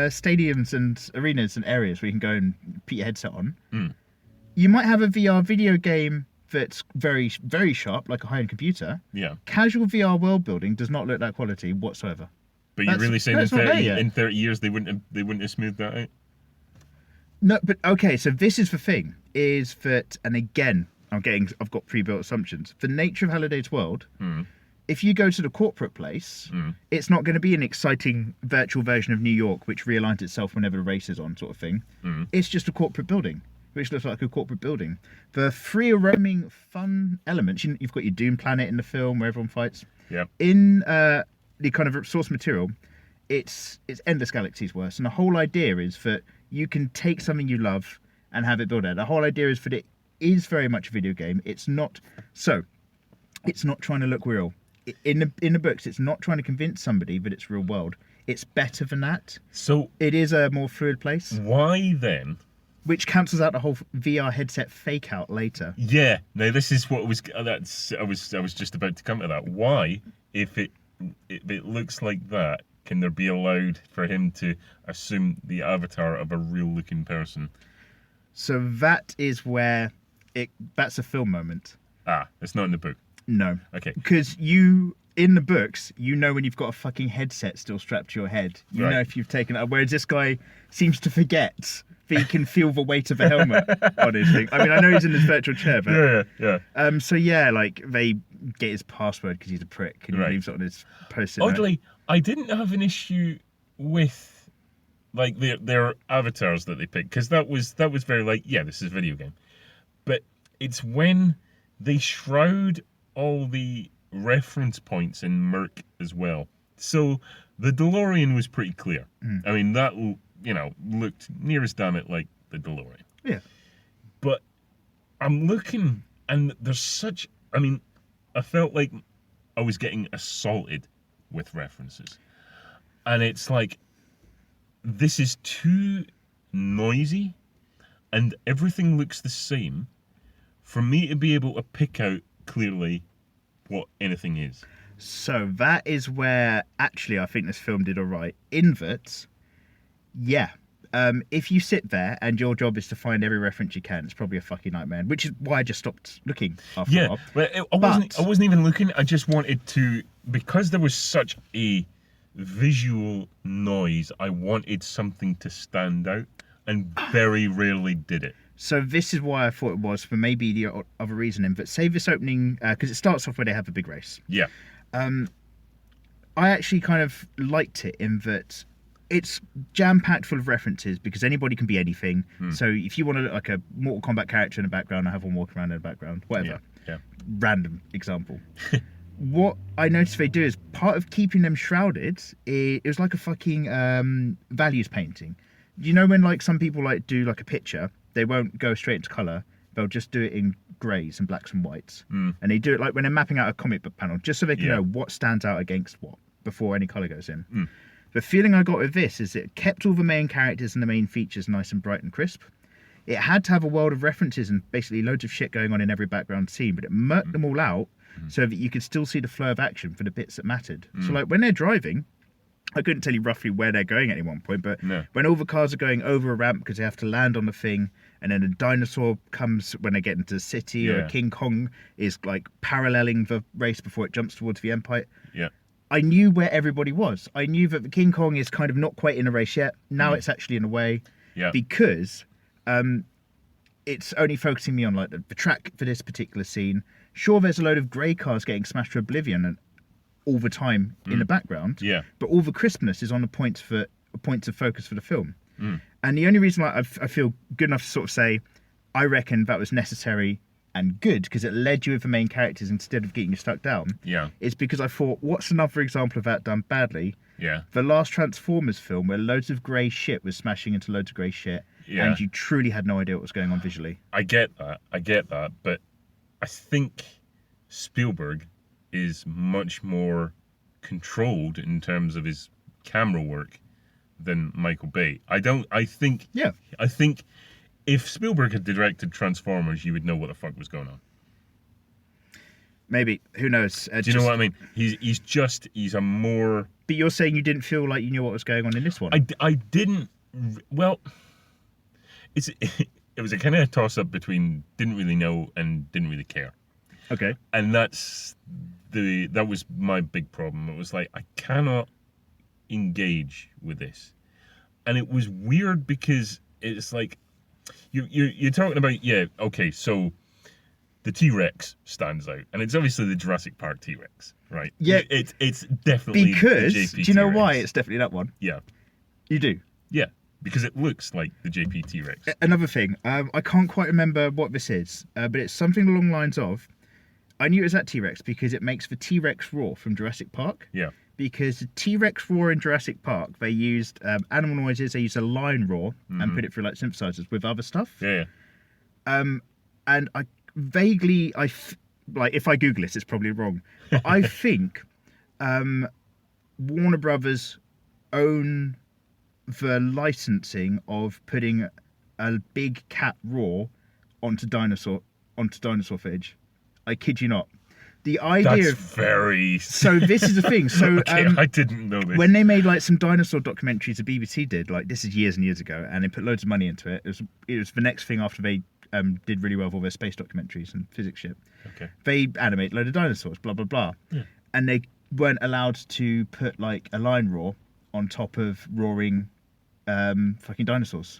Speaker 1: stadiums and arenas and areas where you can go and put your headset on. You might have a VR video game that's very, very sharp, like a high-end computer.
Speaker 2: Yeah.
Speaker 1: Casual VR world building does not look that quality whatsoever.
Speaker 2: But you're really saying in 30 years they wouldn't have smoothed that out?
Speaker 1: No, but okay. So this is the thing: is that, and again, I've got pre-built assumptions. The nature of Halliday's world. If you go to the corporate place, it's not going to be an exciting virtual version of New York, which realigns itself whenever the race is on, sort of thing. It's just a corporate building, which looks like a corporate building. The free roaming fun elements, you've got your Doom planet in the film where everyone fights.
Speaker 2: Yeah.
Speaker 1: In the kind of source material, it's endless galaxies worse. And the whole idea is that you can take something you love and have it built out. The whole idea is that it is very much a video game. It's not trying to look real. In the books, it's not trying to convince somebody that it's real world. It's better than that. So it is a more fluid place.
Speaker 2: Why then?
Speaker 1: Which cancels out the whole VR headset fake out later.
Speaker 2: Yeah. Now this is what was. I was just about to come to that. Why, if it looks like that, can there be allowed for him to assume the avatar of a real looking person?
Speaker 1: So that is where that's a film moment.
Speaker 2: It's not in the book.
Speaker 1: No.
Speaker 2: Okay.
Speaker 1: Because in the books, when you've got a fucking headset still strapped to your head. You know if you've taken it. Whereas this guy seems to forget that he can feel the weight of the helmet on his thing. I mean, I know he's in his virtual chair, but...
Speaker 2: Yeah.
Speaker 1: So yeah, like, they get his password because he's a prick and he leaves it on his post-it note.
Speaker 2: Oddly, I didn't have an issue with, like, their avatars that they picked, because that was very like, yeah, this is a video game. But it's when they shroud all the reference points in murk as well. So the DeLorean was pretty clear. I mean, that, looked near as damn it like the DeLorean.
Speaker 1: Yeah.
Speaker 2: But I'm looking, and there's such... I mean, I felt like I was getting assaulted with references. And it's like, this is too noisy, and everything looks the same for me to be able to pick out clearly what anything is.
Speaker 1: So that is where actually I think this film did all right. In that, if you sit there and your job is to find every reference you can, it's probably a fucking nightmare. Which is why I just stopped looking after a while.
Speaker 2: But I wasn't even looking. I just wanted to, because there was such a visual noise, I wanted something to stand out, and very rarely did it.
Speaker 1: So this is why I thought it was, for maybe the other reasoning. But say this opening, because it starts off where they have a big race.
Speaker 2: Yeah.
Speaker 1: I actually kind of liked it in that it's jam-packed full of references, because anybody can be anything. So if you want to look like a Mortal Kombat character in the background, I have one walking around in the background, whatever.
Speaker 2: Yeah.
Speaker 1: Random example. What I noticed they do is, part of keeping them shrouded, it was like a fucking values painting. You know when, like, some people like do like a picture, they won't go straight into colour, they'll just do it in greys and blacks and whites. And they do it like when they're mapping out a comic book panel, just so they can know what stands out against what before any colour goes in. The feeling I got with this is it kept all the main characters and the main features nice and bright and crisp. It had to have a world of references and basically loads of shit going on in every background scene, but it murked them all out so that you could still see the flow of action for the bits that mattered. So like when they're driving, I couldn't tell you roughly where they're going at any one point, but when all the cars are going over a ramp because they have to land on the thing, and then a dinosaur comes when they get into the city, or a King Kong is like paralleling the race before it jumps towards the Empire.
Speaker 2: Yeah.
Speaker 1: I knew where everybody was. I knew that the King Kong is kind of not quite in a race yet. Now it's actually in a way.
Speaker 2: Yeah.
Speaker 1: Because it's only focusing me on like the track for this particular scene. Sure, there's a load of grey cars getting smashed to oblivion and all the time in the background.
Speaker 2: Yeah.
Speaker 1: But all the crispness is on the points of focus for the film. And the only reason I feel good enough to sort of say, I reckon that was necessary and good, because it led you with the main characters instead of getting you stuck down.
Speaker 2: Yeah.
Speaker 1: Is because I thought, what's another example of that done badly?
Speaker 2: Yeah.
Speaker 1: The last Transformers film, where loads of grey shit was smashing into loads of grey shit, and you truly had no idea what was going on visually.
Speaker 2: I get that, but I think Spielberg is much more controlled in terms of his camera work than Michael Bay. I think if Spielberg had directed Transformers, you would know what the fuck was going on.
Speaker 1: Maybe. Who knows?
Speaker 2: Do you know what I mean? He's a more...
Speaker 1: But you're saying you didn't feel like you knew what was going on in this one?
Speaker 2: I didn't... Well, it was a kind of toss-up between didn't really know and didn't really care.
Speaker 1: Okay.
Speaker 2: And that was my big problem. It was like, I cannot engage with this. And it was weird because it's like, you're talking about, yeah, okay, so the T-Rex stands out. And it's obviously the Jurassic Park T-Rex, right?
Speaker 1: Yeah.
Speaker 2: It's definitely
Speaker 1: because,
Speaker 2: the JP
Speaker 1: do you know
Speaker 2: T-Rex.
Speaker 1: why it's definitely that one?
Speaker 2: Yeah.
Speaker 1: You do?
Speaker 2: Yeah, because it looks like the JP T-Rex.
Speaker 1: Another thing, I can't quite remember what this is, but it's something along the lines of, I knew it was that T-Rex because it makes the T-Rex roar from Jurassic Park.
Speaker 2: Yeah.
Speaker 1: Because the T-Rex roar in Jurassic Park, they used animal noises, they used a lion roar and put it through like synthesizers with other stuff.
Speaker 2: Yeah.
Speaker 1: And I vaguely, like if I Google this, it's probably wrong, but I think Warner Brothers own the licensing of putting a big cat roar onto dinosaur footage. I kid you not. The idea
Speaker 2: That's very...
Speaker 1: So this is the thing. So
Speaker 2: okay, I didn't know this.
Speaker 1: When they made like some dinosaur documentaries, the BBC did, like this is years and years ago, and they put loads of money into it. It was the next thing after they did really well with all their space documentaries and physics shit.
Speaker 2: Okay.
Speaker 1: They animate a load of dinosaurs, blah blah blah, and they weren't allowed to put like a lion roar on top of roaring fucking dinosaurs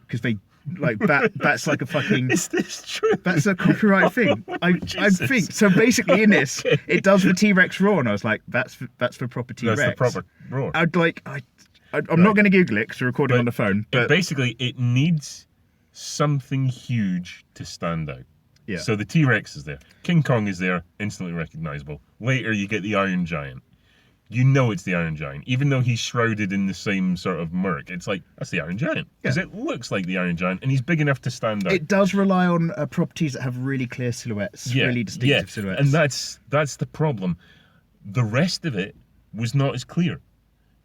Speaker 1: because they like that's like a fucking...
Speaker 2: Is this true?
Speaker 1: That's a copyright thing. I think so. Basically, in this, it does the T-Rex roar, and I was like, "That's for proper T-Rex."
Speaker 2: That's the proper roar.
Speaker 1: I'm not going to Google it because we're recording on the phone. But
Speaker 2: basically, it needs something huge to stand out.
Speaker 1: Yeah.
Speaker 2: So the T-Rex is there. King Kong is there, instantly recognizable. Later, you get the Iron Giant. You know it's the Iron Giant, even though he's shrouded in the same sort of murk. It's like, that's the Iron Giant. Because it looks like the Iron Giant, and he's big enough to stand out.
Speaker 1: It does rely on properties that have really clear silhouettes, really distinctive silhouettes.
Speaker 2: And that's the problem. The rest of it was not as clear.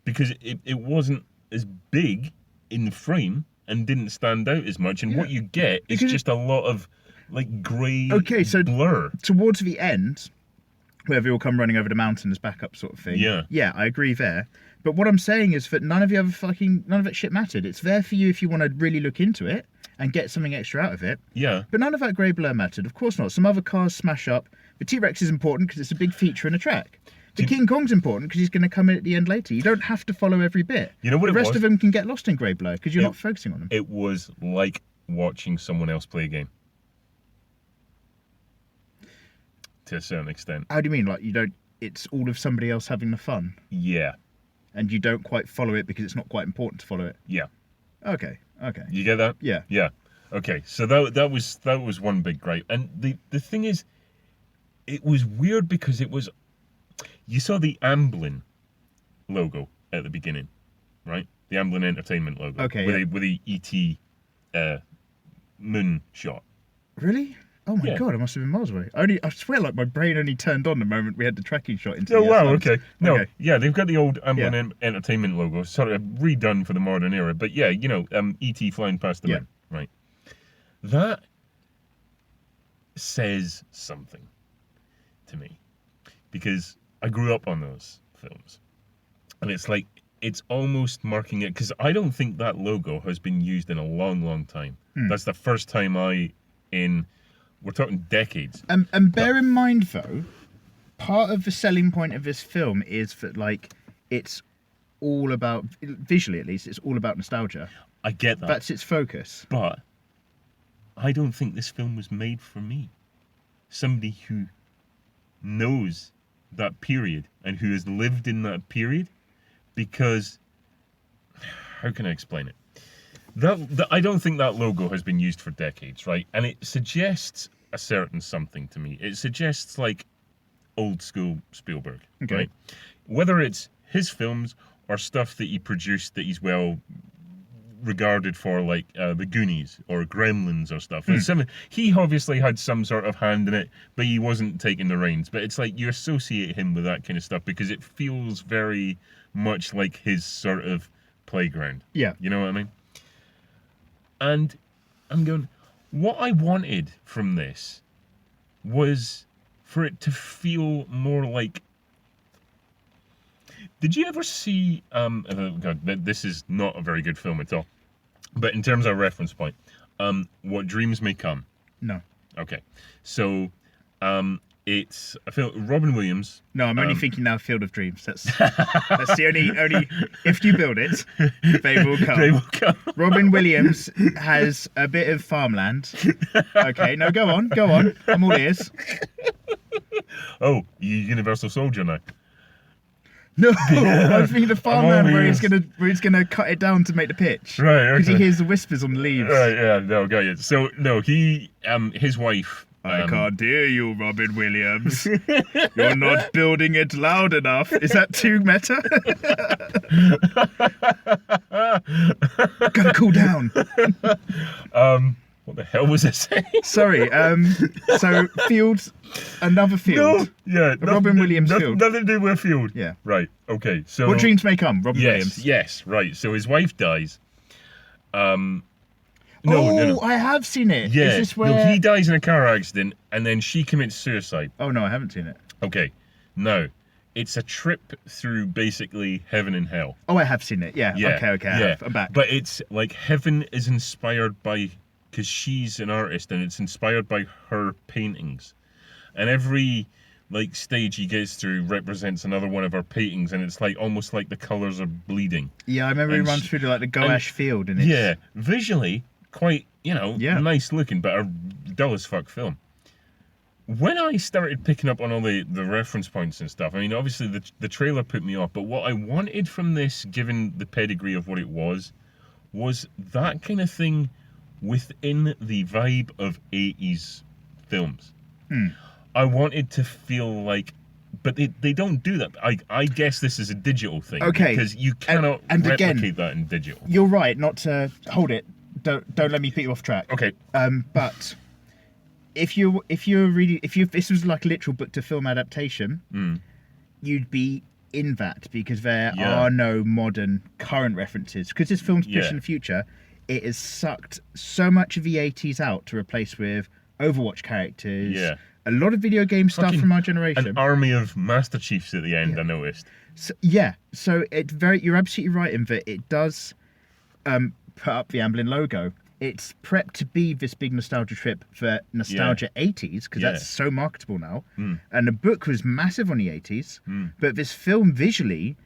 Speaker 2: Because it wasn't as big in the frame and didn't stand out as much. And what you get is just a lot of, like, grey blur.
Speaker 1: Towards the end... where they all come running over the mountain as backup sort of thing. Yeah, I agree there. But what I'm saying is that none of that shit mattered. It's there for you if you want to really look into it and get something extra out of it.
Speaker 2: Yeah.
Speaker 1: But none of that grey blur mattered. Of course not. Some other cars smash up. The T-Rex is important because it's a big feature in a track. The King Kong's important because he's going to come in at the end later. You don't have to follow every bit.
Speaker 2: You know what
Speaker 1: the rest of them can get lost in grey blur because you're not focusing on them.
Speaker 2: It was like watching someone else play a game. To a certain extent.
Speaker 1: How do you mean? Like it's all of somebody else having the fun?
Speaker 2: Yeah.
Speaker 1: And you don't quite follow it because it's not quite important to follow it?
Speaker 2: Yeah.
Speaker 1: Okay.
Speaker 2: You get that?
Speaker 1: Yeah.
Speaker 2: Yeah. Okay. So that was one big gripe. And the thing is, it was weird because it was, you saw the Amblin logo at the beginning, right? The Amblin Entertainment logo.
Speaker 1: Okay.
Speaker 2: With the ET moon shot.
Speaker 1: Really? Oh my god, I must have been miles away. I swear, like my brain only turned on the moment we had the tracking shot into.
Speaker 2: Oh wow,
Speaker 1: okay.
Speaker 2: No, yeah, they've got the old Amblin Entertainment logo, sort of redone for the modern era. But yeah, you know, ET flying past the moon, right? That says something to me because I grew up on those films, and it's like it's almost marking it because I don't think that logo has been used in a long, long time. That's the first time we're talking decades.
Speaker 1: And bear in mind, though, part of the selling point of this film is that, like, it's all about, visually at least, it's all about nostalgia.
Speaker 2: I get that.
Speaker 1: That's its focus.
Speaker 2: But I don't think this film was made for me. Somebody who knows that period and who has lived in that period, because, how can I explain it? I don't think that logo has been used for decades, right? And it suggests a certain something to me. It suggests like old school Spielberg, right? Whether it's his films or stuff that he produced that he's well regarded for, like the Goonies or Gremlins or stuff. He obviously had some sort of hand in it, but he wasn't taking the reins. But it's like you associate him with that kind of stuff because it feels very much like his sort of playground.
Speaker 1: Yeah.
Speaker 2: You know what I mean? And I'm going, what I wanted from this was for it to feel more like. Did you ever see? God, this is not a very good film at all. But in terms of reference point, What Dreams May Come.
Speaker 1: No.
Speaker 2: Okay, so it's a film. Robin Williams.
Speaker 1: No, I'm only thinking now Field of Dreams. That's the only. If you build it, they will come.
Speaker 2: They will come.
Speaker 1: Robin Williams has a bit of farmland. Okay, no, go on. I'm all ears.
Speaker 2: Oh, you Universal Soldier now.
Speaker 1: No, I'm thinking the farmland where he's gonna cut it down to make the pitch.
Speaker 2: Right, okay.
Speaker 1: Because he hears the whispers on the leaves.
Speaker 2: Right, yeah, no, got you. So no, he his wife.
Speaker 1: I can't hear you, Robin Williams. You're not building it loud enough. Is that too meta? Gotta cool down.
Speaker 2: What the hell was I saying?
Speaker 1: Sorry. So Field, another Field.
Speaker 2: No, yeah,
Speaker 1: Robin Williams Field.
Speaker 2: Nothing to do with Field.
Speaker 1: Yeah.
Speaker 2: Right. Okay. So.
Speaker 1: What Dreams May Come, Robin Williams.
Speaker 2: Yes. Right. So his wife dies. No,
Speaker 1: I have seen it.
Speaker 2: Yeah.
Speaker 1: Is this where...
Speaker 2: No, he dies in a car accident, and then she commits suicide.
Speaker 1: Oh no, I haven't seen it.
Speaker 2: Okay. No, it's a trip through basically heaven and hell.
Speaker 1: Oh, I have seen it. Yeah. Okay.
Speaker 2: Yeah.
Speaker 1: I'm back.
Speaker 2: But it's like heaven is inspired by, because she's an artist, and it's inspired by her paintings, and every like stage he gets through represents another one of her paintings, and it's like almost like the colours are bleeding.
Speaker 1: Yeah, I remember he runs through like the gouache field, and
Speaker 2: yeah, visually quite, nice looking, but a dull as fuck film. When I started picking up on all the reference points and stuff, I mean, obviously the trailer put me off, but what I wanted from this, given the pedigree of what it was that kind of thing within the vibe of 80s films. I wanted to feel like, but they don't do that. I guess this is a digital thing.
Speaker 1: Okay.
Speaker 2: Because you cannot replicate that in digital.
Speaker 1: You're right, not to hold it. Don't let me put you off track.
Speaker 2: Okay.
Speaker 1: But if this was like a literal book to film adaptation, you'd be in that, because there are no modern current references. Because this film's pushing the future, it has sucked so much of the 80s out to replace with Overwatch characters.
Speaker 2: Yeah.
Speaker 1: A lot of video game stuff from our generation.
Speaker 2: An army of Master Chiefs at the end, I noticed.
Speaker 1: So, so you're absolutely right in that it does put up the Amblin logo. It's prepped to be this big nostalgia trip for nostalgia 80s, because that's so marketable now. And the book was massive on the 80s, but this film visually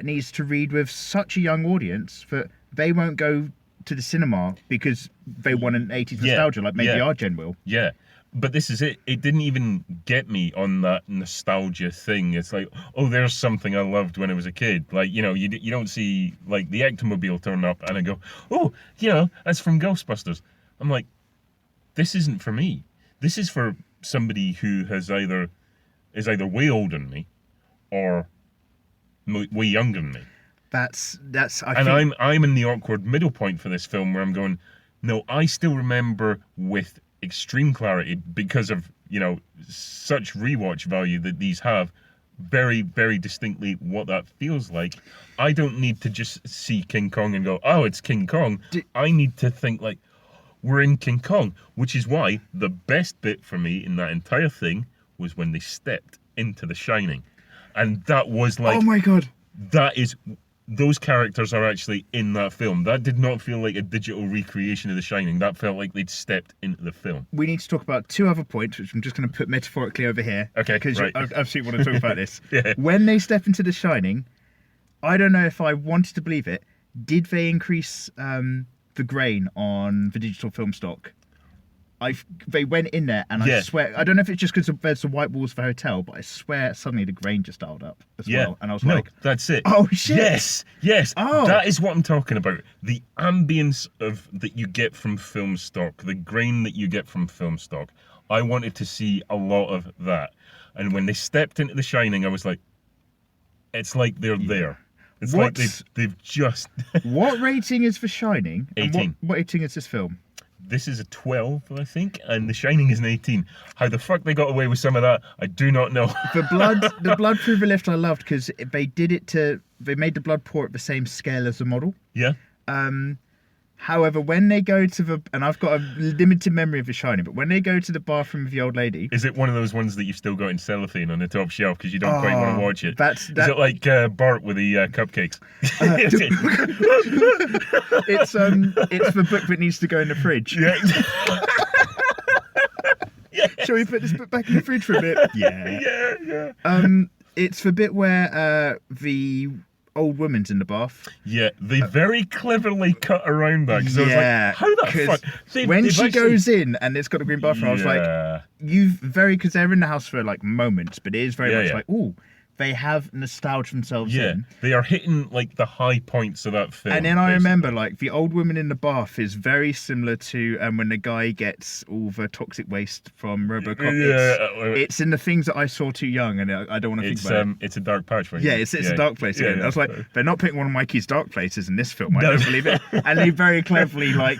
Speaker 1: needs to read with such a young audience that they won't go to the cinema because they want an 80s nostalgia, like maybe our gen will. Yeah.
Speaker 2: But this is it. It didn't even get me on that nostalgia thing. It's like, oh, there's something I loved when I was a kid. Like, you don't see, like, the Ectomobile turn up and I go, oh, that's from Ghostbusters. I'm like, this isn't for me. This is for somebody who is either way older than me or way younger than me. I'm in the awkward middle point for this film where I'm going, no, I still remember with extreme clarity, because of such rewatch value that these have, very, very distinctly what that feels like. I don't need to just see King Kong and go, oh, it's King Kong. I need to think like, we're in King Kong, which is why the best bit for me in that entire thing was when they stepped into The Shining, and that was like,
Speaker 1: oh my god,
Speaker 2: those characters are actually in that film. That did not feel like a digital recreation of The Shining. That felt like they'd stepped into the film.
Speaker 1: We need to talk about two other points, which I'm just going to put metaphorically over here.
Speaker 2: Okay,
Speaker 1: because
Speaker 2: right.
Speaker 1: I absolutely want to talk about this.
Speaker 2: Yeah.
Speaker 1: When they step into The Shining, I don't know if I wanted to believe it. Did they increase the grain on the digital film stock? They went in there, and I swear, I don't know if it's just because there's the white walls of the hotel, but I swear suddenly the grain just dialed up as well. And I was like,
Speaker 2: that's it.
Speaker 1: Oh shit.
Speaker 2: Yes.
Speaker 1: Oh.
Speaker 2: That is what I'm talking about. The ambience that you get from film stock, the grain that you get from film stock. I wanted to see a lot of that. And when they stepped into The Shining, I was like, it's like they're there. It's like they've just...
Speaker 1: What rating is The Shining?
Speaker 2: 18.
Speaker 1: What rating is this film?
Speaker 2: This is a 12, I think, and The Shining is an 18. How the fuck they got away with some of that, I do not know.
Speaker 1: The blood through the lift I loved, because they made the blood pour at the same scale as the model.
Speaker 2: Yeah.
Speaker 1: However, when they go to the, and I've got a limited memory of The Shining, but when they go to the bathroom with the old lady,
Speaker 2: is it one of those ones that you've still got in cellophane on the top shelf because you don't quite want to watch it?
Speaker 1: Is
Speaker 2: it like Bart with the cupcakes?
Speaker 1: It's the book that needs to go in the fridge.
Speaker 2: Yeah.
Speaker 1: Shall we put this book back in the fridge for a bit?
Speaker 2: Yeah.
Speaker 1: It's the bit where the old woman's in the bath.
Speaker 2: Yeah, they very cleverly cut around that because I was like, how the fuck?
Speaker 1: When she goes in and it's got a green bathroom, I was like, because they're in the house for like moments, but it is very much like, ooh, they have nostalgia themselves in.
Speaker 2: They are hitting like the high points of that film.
Speaker 1: And then I remember like the old woman in the bath is very similar to when the guy gets all the toxic waste from RoboCop. It's in the things that I saw too young, and I don't want to think about it.
Speaker 2: It's a dark patch.
Speaker 1: It's a dark place. I was like, they're not putting one of Mikey's dark places in this film. I don't believe it. And they very cleverly like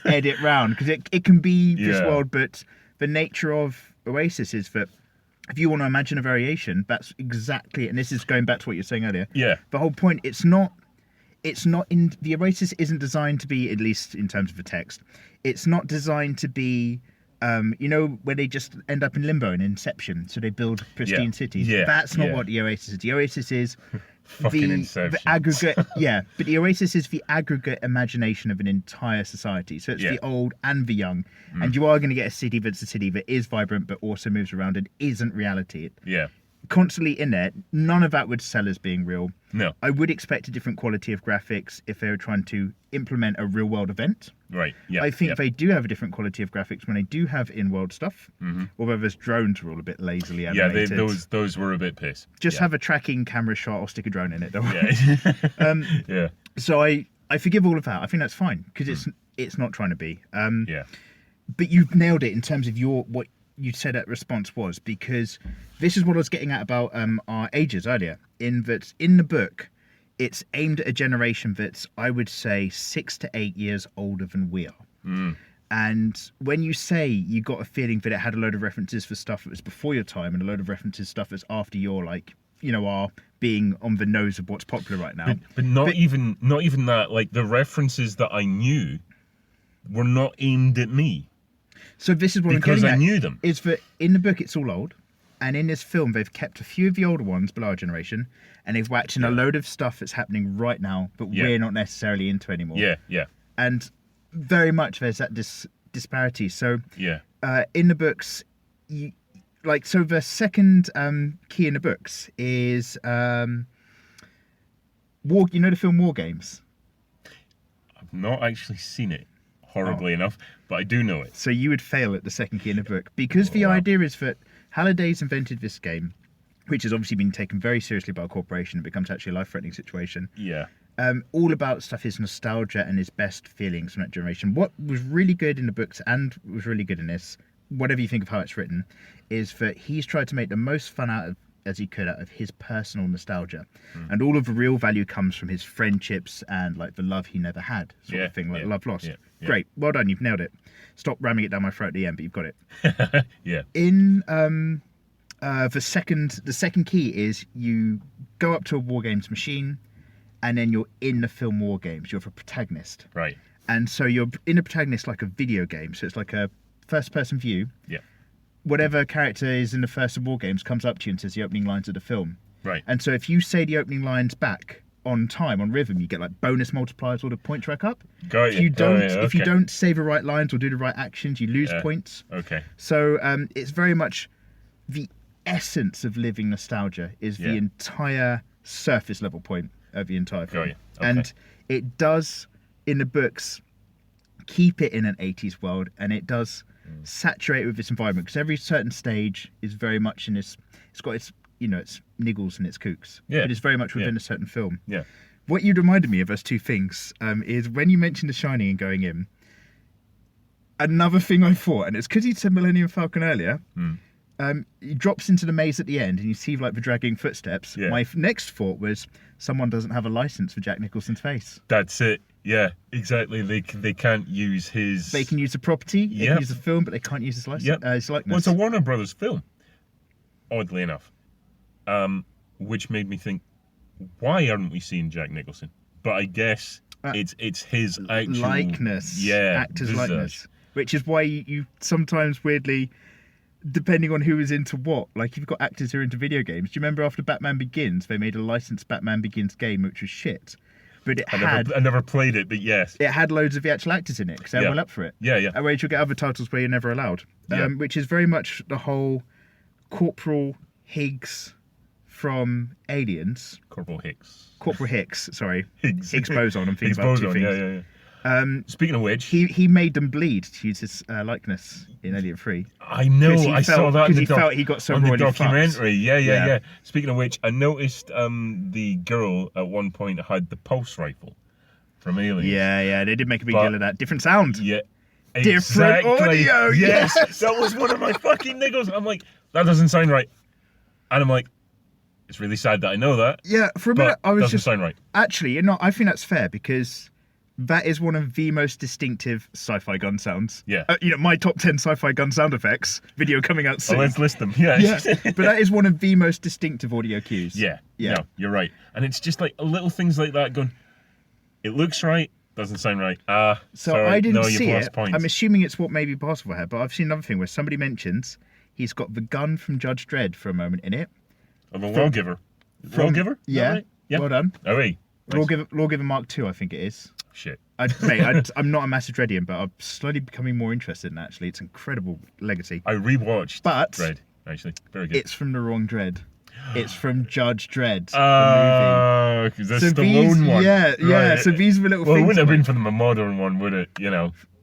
Speaker 1: edit round because it can be this world, but the nature of Oasis is that if you want to imagine a variation, that's exactly, and this is going back to what you were saying earlier.
Speaker 2: Yeah.
Speaker 1: The whole point, it's not in, the Oasis isn't designed to be, at least in terms of the text, it's not designed to be, where they just end up in limbo in Inception, so they build pristine cities.
Speaker 2: Yeah.
Speaker 1: That's not what the Oasis is. The Oasis is
Speaker 2: the
Speaker 1: aggregate, but the Oasis is the aggregate imagination of an entire society. So it's the old and the young, and you are going to get a city that's a city that is vibrant but also moves around and isn't reality. Constantly in there. None of that would sell as being real.
Speaker 2: No.
Speaker 1: I would expect a different quality of graphics if they were trying to implement a real world event.
Speaker 2: Right. Yeah.
Speaker 1: I think they do have a different quality of graphics when they do have in-world stuff. Although those drones were all a bit lazily animated.
Speaker 2: Yeah, those were a bit piss.
Speaker 1: Just have a tracking camera shot or stick a drone in it. Don't worry. So I forgive all of that. I think that's fine because it's not trying to be. But you've nailed it in terms of what you said that response was, because this is what I was getting at about our ages earlier. In that, in the book, it's aimed at a generation that's, I would say, 6 to 8 years older than we are. And when you say you got a feeling that it had a load of references for stuff that was before your time and a load of references stuff that's after your, like, are being on the nose of what's popular right now.
Speaker 2: But not even that. Like, the references that I knew were not aimed at me.
Speaker 1: So this is what
Speaker 2: because
Speaker 1: I'm getting
Speaker 2: I knew them.
Speaker 1: Is that in the book it's all old, and in this film they've kept a few of the older ones below our generation, and they've whacked in a load of stuff that's happening right now, but we're not necessarily into anymore. Yeah. And very much there's that disparity. So in the books, so the second key in the books is the film War Games.
Speaker 2: I've not actually seen it. Horribly enough, but I do know it.
Speaker 1: So you would fail at the second key in the book, because the idea is that Halliday's invented this game, which has obviously been taken very seriously by a corporation. It becomes actually a life-threatening situation. All about stuff is nostalgia and his best feelings from that generation. What was really good in the books and was really good in this, whatever you think of how it's written, is that he's tried to make the most fun out of his personal nostalgia, and all of the real value comes from his friendships and like the love he never had, sort of thing, like love lost. Great, well done, you've nailed it. Stop ramming it down my throat at the end, but you've got it. In the second key is you go up to a War Games machine, and then you're in the film War Games. You're the protagonist,
Speaker 2: right?
Speaker 1: And so you're in a protagonist like a video game, so it's like a first-person view. Whatever character is in the first of War Games comes up to you and says the opening lines of the film.
Speaker 2: Right.
Speaker 1: And so if you say the opening lines back on time, on rhythm, you get like bonus multipliers or the point track up.
Speaker 2: Got
Speaker 1: you. If you don't say the right lines or do the right actions, you lose points.
Speaker 2: Okay.
Speaker 1: So it's very much the essence of living nostalgia is the entire surface level point of the entire film.
Speaker 2: Okay.
Speaker 1: And it does, in the books, keep it in an 80s world, and it does saturate with this environment, because every certain stage is very much in this, it's got its its niggles and its kooks, but it's very much within a certain film. What you'd reminded me of those two things is when you mentioned The Shining and going in, another thing I thought, and it's because you said Millennium Falcon earlier, he drops into the maze at the end and you see like the dragging footsteps. My next thought was someone doesn't have a license for Jack Nicholson's face.
Speaker 2: That's it. Yeah, exactly. They can't use his...
Speaker 1: They can use the property, they can use the film, but they can't use his license, his likeness.
Speaker 2: Well, it's a Warner Brothers film, oddly enough, which made me think, why aren't we seeing Jack Nicholson? But I guess It's his actual
Speaker 1: likeness, actor's
Speaker 2: visage.
Speaker 1: likeness, which is why you sometimes weirdly, depending on who is into what, like you've got actors who are into video games. Do you remember after Batman Begins, they made a licensed Batman Begins game, which was shit, but
Speaker 2: I never played it, but yes,
Speaker 1: it had loads of the actual actors in it because they're well up for it.
Speaker 2: Yeah.
Speaker 1: Whereas you'll get other titles where you're never allowed, which is very much the whole Corporal Higgs from Aliens.
Speaker 2: Corporal Hicks,
Speaker 1: sorry.
Speaker 2: Higgs
Speaker 1: boson. I'm thinking
Speaker 2: Higgs
Speaker 1: about
Speaker 2: boson,
Speaker 1: two things.
Speaker 2: Yeah. Speaking of which,
Speaker 1: he made them bleed to use his likeness in Alien 3.
Speaker 2: I know, I saw that
Speaker 1: because he felt he got so
Speaker 2: on the
Speaker 1: royally
Speaker 2: documentary.
Speaker 1: fucked.
Speaker 2: Yeah. Speaking of which, I noticed the girl at one point had the pulse rifle from Aliens.
Speaker 1: Yeah, they did make a big deal of that. Different sound.
Speaker 2: Yeah.
Speaker 1: Different audio.
Speaker 2: Yes, that was one of my fucking niggles. I'm like, that doesn't sound right, and I'm like, it's really sad that I know that.
Speaker 1: Yeah, for a minute I was
Speaker 2: doesn't sound right.
Speaker 1: Actually, I think that's fair because that is one of the most distinctive sci-fi gun sounds.
Speaker 2: Yeah.
Speaker 1: My top 10 sci-fi gun sound effects video coming out soon.
Speaker 2: Oh, let's list them. Yeah.
Speaker 1: But that is one of the most distinctive audio cues.
Speaker 2: Yeah. No, you're right. And it's just like little things like that going, it looks right, doesn't sound right.
Speaker 1: So
Speaker 2: sorry,
Speaker 1: I didn't
Speaker 2: no,
Speaker 1: see
Speaker 2: you've lost
Speaker 1: it.
Speaker 2: points.
Speaker 1: I'm assuming it's what maybe possible here, but I've seen another thing where somebody mentions he's got the gun from Judge Dredd for a moment in it.
Speaker 2: Oh, the Lawgiver. Lawgiver?
Speaker 1: Yeah.
Speaker 2: Right? Yeah.
Speaker 1: Well done.
Speaker 2: Oh, hey.
Speaker 1: Lawgiver Mark II, I think it is.
Speaker 2: Shit.
Speaker 1: I'm not a massive Dreddian, but I'm slowly becoming more interested in it, actually. It's an incredible legacy.
Speaker 2: I rewatched Dredd, actually. Very good.
Speaker 1: It's from the wrong Dredd. It's from Judge Dredd.
Speaker 2: Oh, because that's the lone one.
Speaker 1: Yeah.
Speaker 2: Right.
Speaker 1: So these were little
Speaker 2: well,
Speaker 1: things.
Speaker 2: it wouldn't have been for the modern one, would it?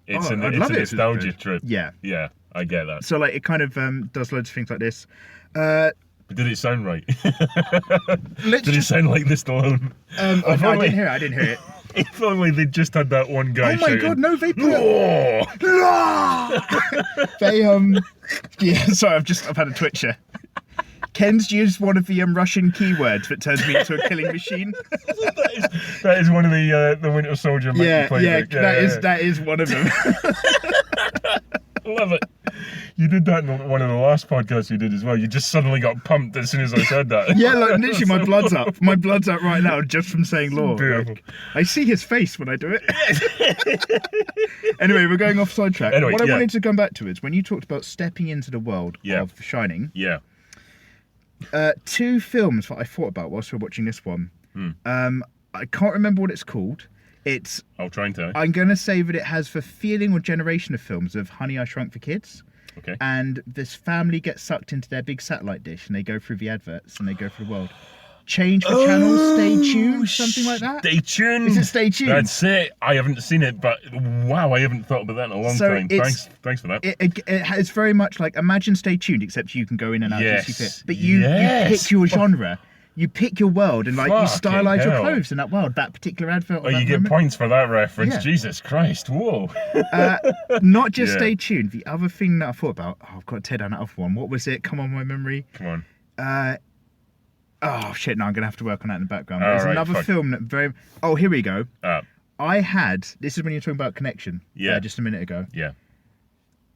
Speaker 2: It's a nostalgia trip.
Speaker 1: Yeah.
Speaker 2: Yeah, I get that.
Speaker 1: So, it kind of does loads of things like this.
Speaker 2: But did it sound right? Did it sound like this alone?
Speaker 1: I didn't hear it.
Speaker 2: If only they just had that one guy
Speaker 1: Oh my
Speaker 2: shouting,
Speaker 1: god, no, they put
Speaker 2: it.
Speaker 1: Sorry, I've had a twitcher. Ken's used one of the Russian keywords that turns me into a killing machine.
Speaker 2: that is one of the Winter Soldier Mikey playbook.
Speaker 1: That is one of them.
Speaker 2: Love it. You did that in one of the last podcasts you did as well. You just suddenly got pumped as soon as I said that.
Speaker 1: Yeah, literally my blood's up. My blood's up right now just from saying law. I see his face when I do it. Anyway, we're going off sidetrack. What I wanted to come back to is when you talked about stepping into the world of Shining.
Speaker 2: Yeah.
Speaker 1: Two films that I thought about whilst we were watching this one. I can't remember what it's called.
Speaker 2: I'll try and tell you.
Speaker 1: I'm going to say that it has the feeling or generation of films of Honey, I Shrunk the Kids.
Speaker 2: Okay.
Speaker 1: And this family gets sucked into their big satellite dish and they go through the adverts and they go through the world. Change the channel, stay tuned, something like that.
Speaker 2: Stay tuned.
Speaker 1: Is it Stay Tuned?
Speaker 2: That's it. I haven't seen it, but wow, I haven't thought about that in a long time. Thanks for that.
Speaker 1: It's very much like imagine Stay Tuned, except you can go in and out as you fit. But you pick your genre. You pick your world and you stylize your clothes in that world, that particular advert.
Speaker 2: Oh, you get points for that reference. Yeah. Jesus Christ, whoa.
Speaker 1: Not just Stay Tuned. The other thing that I thought about, I've got to tear down that other one. What was it? Come on, my memory.
Speaker 2: Come on.
Speaker 1: Oh shit! No, I'm gonna have to work on that in the background. There's another film that very. Oh, here we go. I had. This is when you're talking about Connection.
Speaker 2: Yeah.
Speaker 1: Just a minute ago.
Speaker 2: Yeah.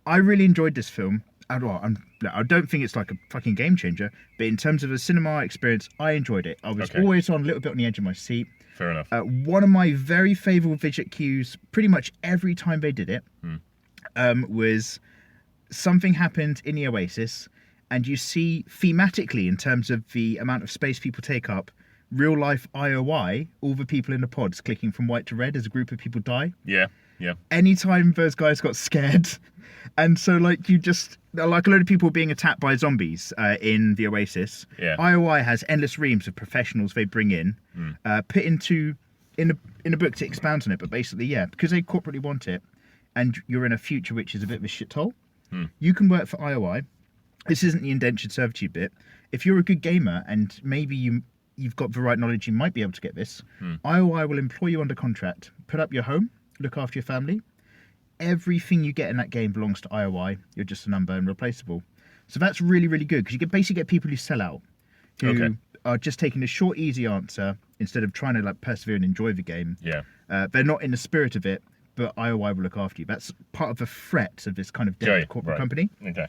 Speaker 1: I really enjoyed this film. I don't think it's like a fucking game changer, but in terms of a cinema experience, I enjoyed it. I was always on a little bit on the edge of my seat.
Speaker 2: Fair enough.
Speaker 1: One of my very favourite visual cues, pretty much every time they did it, was something happened in the Oasis, and you see thematically, in terms of the amount of space people take up, real life IOI, all the people in the pods clicking from white to red as a group of people die.
Speaker 2: Yeah.
Speaker 1: Anytime those guys got scared, and so you just like a load of people being attacked by zombies in the Oasis.
Speaker 2: Yeah.
Speaker 1: IOI has endless reams of professionals they bring in, put into in a book to expound on it. But basically, because they corporately want it, and you're in a future which is a bit of a shithole, you can work for IOI. This isn't the indentured servitude bit. If you're a good gamer and maybe you've got the right knowledge, you might be able to get this. IOI will employ you under contract, put up your home, look after your family. Everything you get in that game belongs to IOI. You're just a number and replaceable. So that's really, really good because you can basically get people who sell out, who are just taking a short, easy answer instead of trying to persevere and enjoy the game.
Speaker 2: Yeah.
Speaker 1: They're not in the spirit of it, but IOI will look after you. That's part of the threat of this kind of dead corporate company.
Speaker 2: Okay.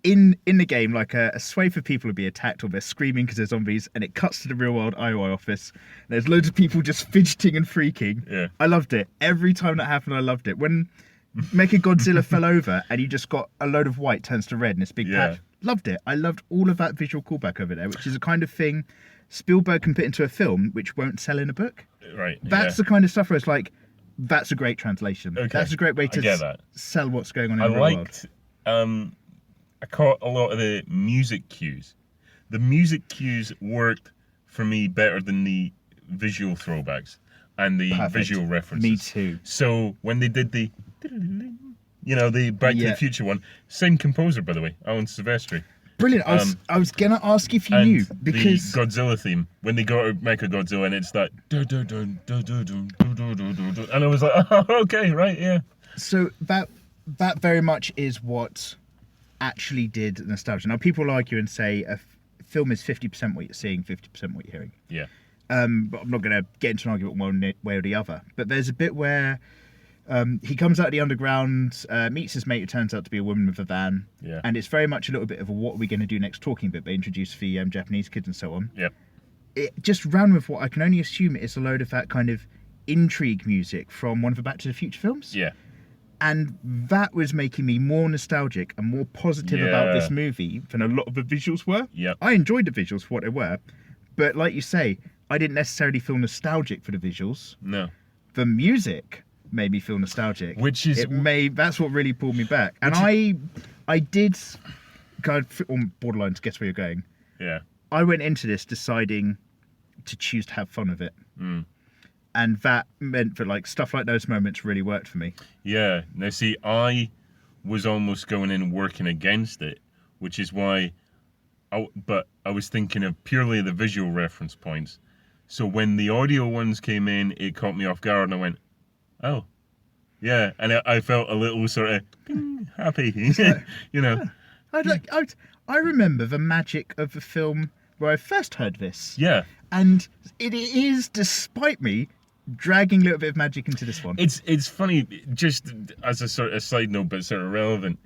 Speaker 1: in the game, like a swathe of people will be attacked or they're screaming because they're zombies, and it cuts to the real world IOI office. And there's loads of people just fidgeting and freaking.
Speaker 2: Yeah.
Speaker 1: I loved it. Every time that happened, I loved it. When Mechagodzilla fell over and you just got a load of white turns to red and this big patch. Loved it. I loved all of that visual callback over there, which is a kind of thing Spielberg can put into a film which won't sell in a book.
Speaker 2: Right.
Speaker 1: That's the kind of stuff where it's like, that's a great translation.
Speaker 2: Okay.
Speaker 1: That's a great way to sell what's going on in the real world.
Speaker 2: I caught a lot of the music cues. The music cues worked for me better than the visual throwbacks and the visual references.
Speaker 1: Me too.
Speaker 2: So when they did the, the Back to the Future one, same composer, by the way, Alan Silvestri.
Speaker 1: Brilliant. I was gonna ask if you knew, because
Speaker 2: the Godzilla theme, when they go to Mechagodzilla and it's that and I was like, oh, okay, right, yeah.
Speaker 1: So that very much is what actually did nostalgia. Now people argue and say a film is 50% what you're seeing, 50% what you're hearing.
Speaker 2: Yeah.
Speaker 1: But I'm not gonna get into an argument one way or the other. But there's a bit where he comes out of the underground, meets his mate who turns out to be a woman with a van.
Speaker 2: Yeah.
Speaker 1: And it's very much a little bit of a what are we going to do next talking bit. They introduce the Japanese kids and so on.
Speaker 2: Yep.
Speaker 1: It just ran with what I can only assume is a load of that kind of intrigue music from one of the Back to the Future films.
Speaker 2: Yeah.
Speaker 1: And that was making me more nostalgic and more positive about this movie than a lot of the visuals were.
Speaker 2: Yep.
Speaker 1: I enjoyed the visuals for what they were. But like you say, I didn't necessarily feel nostalgic for the visuals.
Speaker 2: No.
Speaker 1: The music made me feel nostalgic. That's what really pulled me back. And I did go on borderline to guess where you're going.
Speaker 2: Yeah.
Speaker 1: I went into this deciding to choose to have fun with it.
Speaker 2: Mm.
Speaker 1: And that meant that like stuff like those moments really worked for me.
Speaker 2: Yeah. Now see, I was almost going in working against it, which is why but I was thinking of purely the visual reference points. So when the audio ones came in, it caught me off guard and I went, oh, yeah, and I felt a little sort of happy,
Speaker 1: I remember the magic of the film where I first heard this.
Speaker 2: Yeah.
Speaker 1: And it is, despite me, dragging a little bit of magic into this one.
Speaker 2: It's funny, just as a sort of side note, but sort of relevant.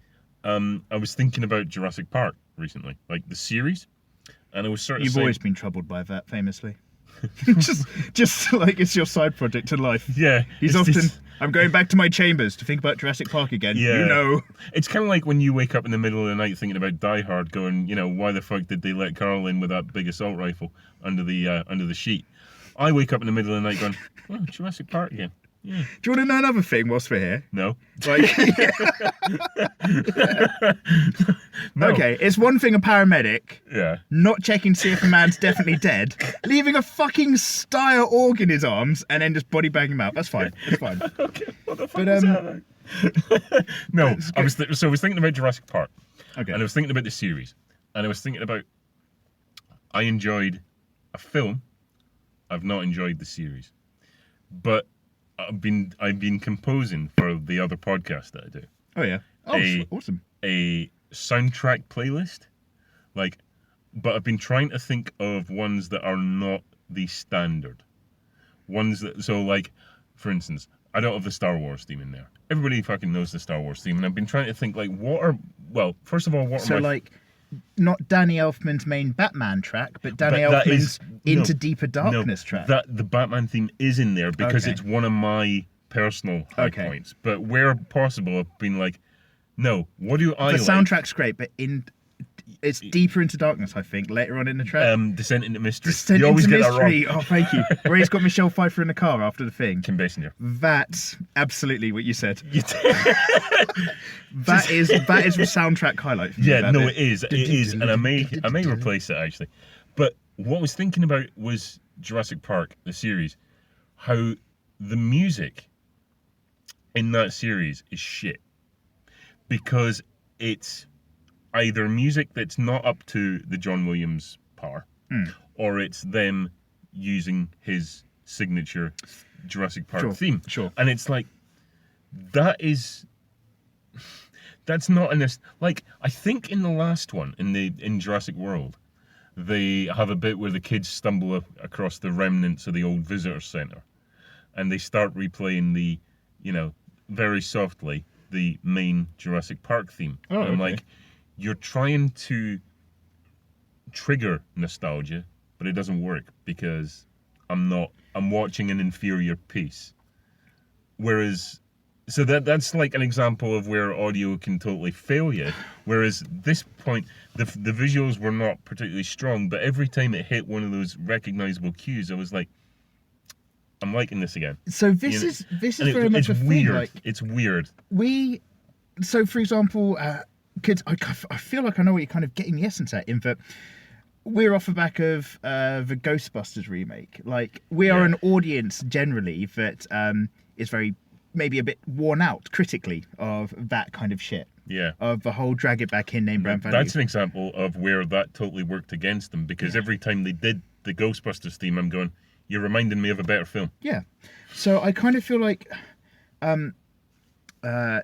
Speaker 2: I was thinking about Jurassic Park recently, like the series, and I was sort of
Speaker 1: You've always been troubled by that, famously. just like it's your side project in life.
Speaker 2: Yeah.
Speaker 1: I'm going back to my chambers to think about Jurassic Park again.
Speaker 2: Yeah. It's kind of like when you wake up in the middle of the night thinking about Die Hard, going, why the fuck did they let Carl in with that big assault rifle under the sheet? I wake up in the middle of the night going, oh, Jurassic Park again. Yeah.
Speaker 1: Do you want to know another thing whilst we're here?
Speaker 2: No.
Speaker 1: Like,
Speaker 2: no.
Speaker 1: Okay, it's one thing a paramedic not checking to see if a man's definitely dead, leaving a fucking Steyr org in his arms, and then just body bagging him out. That's fine. It's fine.
Speaker 2: Okay, what the fuck is that? No, I was thinking about Jurassic Park. Okay. And I was thinking about the series. And I was thinking about, I enjoyed a film. I've not enjoyed the series. But I've been composing for the other podcast that I do.
Speaker 1: Oh yeah. Oh, awesome.
Speaker 2: A soundtrack playlist, but I've been trying to think of ones that are not the standard ones for instance, I don't have the Star Wars theme in there. Everybody fucking knows the Star Wars theme, and I've been trying to think first of all,
Speaker 1: not Danny Elfman's main Batman track, but Danny Elfman's Into Deeper Darkness track.
Speaker 2: The Batman theme is in there because it's one of my personal high points. But where possible, I've been like, no, what do I like?
Speaker 1: The soundtrack's great, but it's Deeper Into Darkness, I think, later on in the track.
Speaker 2: Descent into Mystery.
Speaker 1: You always get that wrong. Oh, thank you. Where he's got Michelle Pfeiffer in the car after the thing.
Speaker 2: Kim Basinger.
Speaker 1: That's absolutely what you said. That is the soundtrack highlight for me.
Speaker 2: Yeah, no, it is. It is, and I may replace it actually. But what I was thinking about was Jurassic Park, the series, how the music in that series is shit. Because it's either music that's not up to the John Williams par, or it's them using his signature Jurassic Park theme.
Speaker 1: Sure.
Speaker 2: And it's like, that's not I think in the last one, in Jurassic World, they have a bit where the kids stumble across the remnants of the old visitor center, and they start replaying the, very softly, the main Jurassic Park theme.
Speaker 1: Oh,
Speaker 2: and I'm
Speaker 1: okay.
Speaker 2: like, you're trying to trigger nostalgia, but it doesn't work because I'm watching an inferior piece. Whereas, so that's like an example of where audio can totally fail you. Whereas this point, the visuals were not particularly strong, but every time it hit one of those recognizable cues, I was like, I'm liking this again.
Speaker 1: So this is very much a thing.
Speaker 2: Weird.
Speaker 1: Like,
Speaker 2: it's weird.
Speaker 1: So for example, kids, I feel like I know what you're kind of getting the essence at, in that we're off the back of the Ghostbusters remake. Like, we are an audience generally that is very, maybe a bit worn out critically of that kind of shit.
Speaker 2: Yeah.
Speaker 1: Of the whole drag it back in name brand value.
Speaker 2: That's an example of where that totally worked against them, because every time they did the Ghostbusters theme, I'm going, you're reminding me of a better film. Yeah.
Speaker 1: So I kind of feel like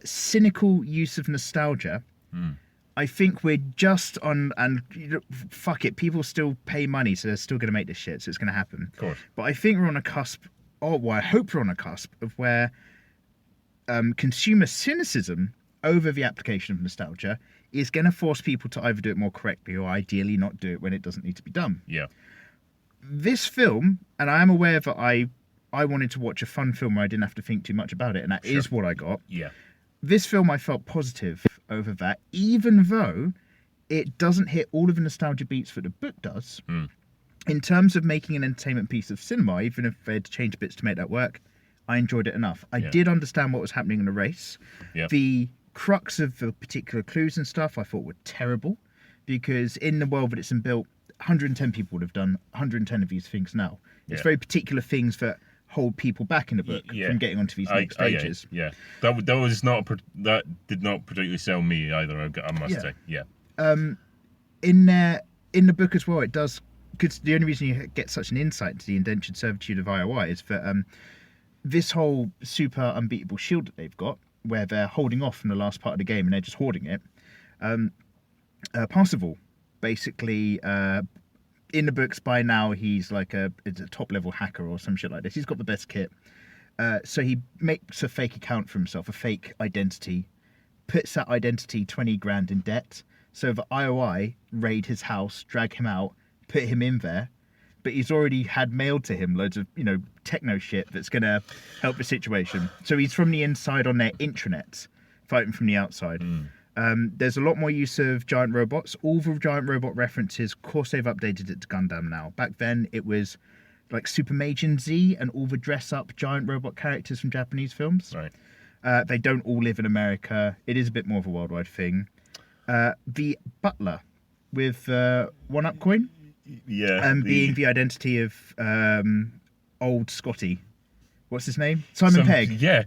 Speaker 1: cynical use of nostalgia. I think we're just on, and fuck it, people still pay money, so they're still going to make this shit, so it's going to happen.
Speaker 2: Of course.
Speaker 1: But I think we're on a cusp, I hope we're on a cusp of where consumer cynicism over the application of nostalgia is going to force people to either do it more correctly or ideally not do it when it doesn't need to be done.
Speaker 2: Yeah.
Speaker 1: This film, and I am aware that I wanted to watch a fun film where I didn't have to think too much about it, and that is what I got.
Speaker 2: Yeah.
Speaker 1: This film, I felt positive over that, even though it doesn't hit all of the nostalgia beats that the book does. In terms of making an entertainment piece of cinema, even if they had to change bits to make that work, I enjoyed it enough. I did understand what was happening in the race. The crux of the particular clues and stuff I thought were terrible, because in the world that it's built, 110 people would have done 110 of these things now. It's very particular things that hold people back in the book from getting onto these next stages.
Speaker 2: That did not particularly sell me either, I must say. Yeah.
Speaker 1: In the book as well, it does, because the only reason you get such an insight into the indentured servitude of IOI is that this whole super unbeatable shield that they've got, where they're holding off from the last part of the game and they're just hoarding it. Parsifal, basically, in the books by now, he's like it's a top level hacker or some shit like this. He's got the best kit. So he makes a fake account for himself, a fake identity, puts that identity 20 grand in debt. So the IOI raid his house, drag him out, put him in there. But he's already had mailed to him loads of, techno shit that's going to help the situation. So he's from the inside on their intranet, fighting from the outside. There's a lot more use of giant robots. All the giant robot references, of course they've updated it to Gundam now. Back then it was like Super Majin Z and all the dress-up giant robot characters from Japanese films.
Speaker 2: Right.
Speaker 1: They don't all live in America. It is a bit more of a worldwide thing. The butler with one-up coin.
Speaker 2: Yeah.
Speaker 1: Being the identity of old Scotty. What's his name? Simon Pegg.
Speaker 2: Yeah.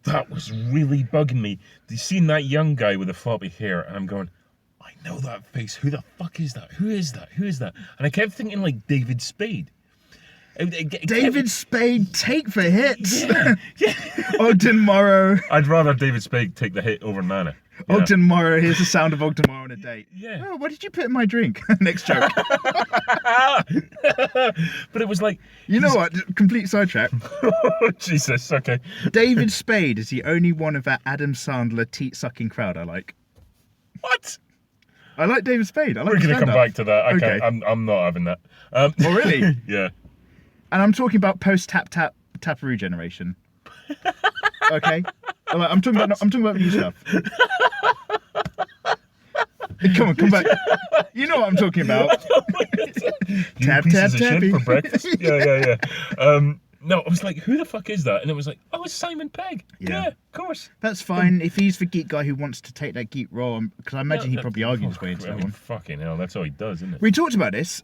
Speaker 2: That was really bugging me. You seen that young guy with the floppy hair, and I'm going, I know that face. Who the fuck is that? Who is that? Who is that? And I kept thinking like David Spade.
Speaker 1: David Spade, take the hits.
Speaker 2: Yeah.
Speaker 1: Ogden Morrow.
Speaker 2: I'd rather David Spade take the hit over Nana.
Speaker 1: Yeah. Ogden Morrow. Here's the sound of Ogden Morrow on a date.
Speaker 2: Yeah.
Speaker 1: Oh, what did you put in my drink? Next joke.
Speaker 2: But it was like,
Speaker 1: you know what? Complete sidetrack.
Speaker 2: Oh, Jesus. Okay.
Speaker 1: David Spade is the only one of that Adam Sandler teat-sucking crowd I like.
Speaker 2: What?
Speaker 1: I like David Spade.
Speaker 2: We're going to come back to that. Okay. I'm not having that.
Speaker 1: Oh, really?
Speaker 2: Yeah.
Speaker 1: And I'm talking about post-Taparoo generation. Okay? I'm talking about new stuff. Come back. You know what I'm talking about.
Speaker 2: Tap, tap, tappy. For breakfast. Yeah. No, I was like, who the fuck is that? And it was like, oh, it's Simon Pegg. Yeah, of course.
Speaker 1: That's fine. If he's the geek guy who wants to take that geek role, because I imagine he probably argued his way into that one.
Speaker 2: Fucking hell, that's all he does, isn't it?
Speaker 1: We talked about this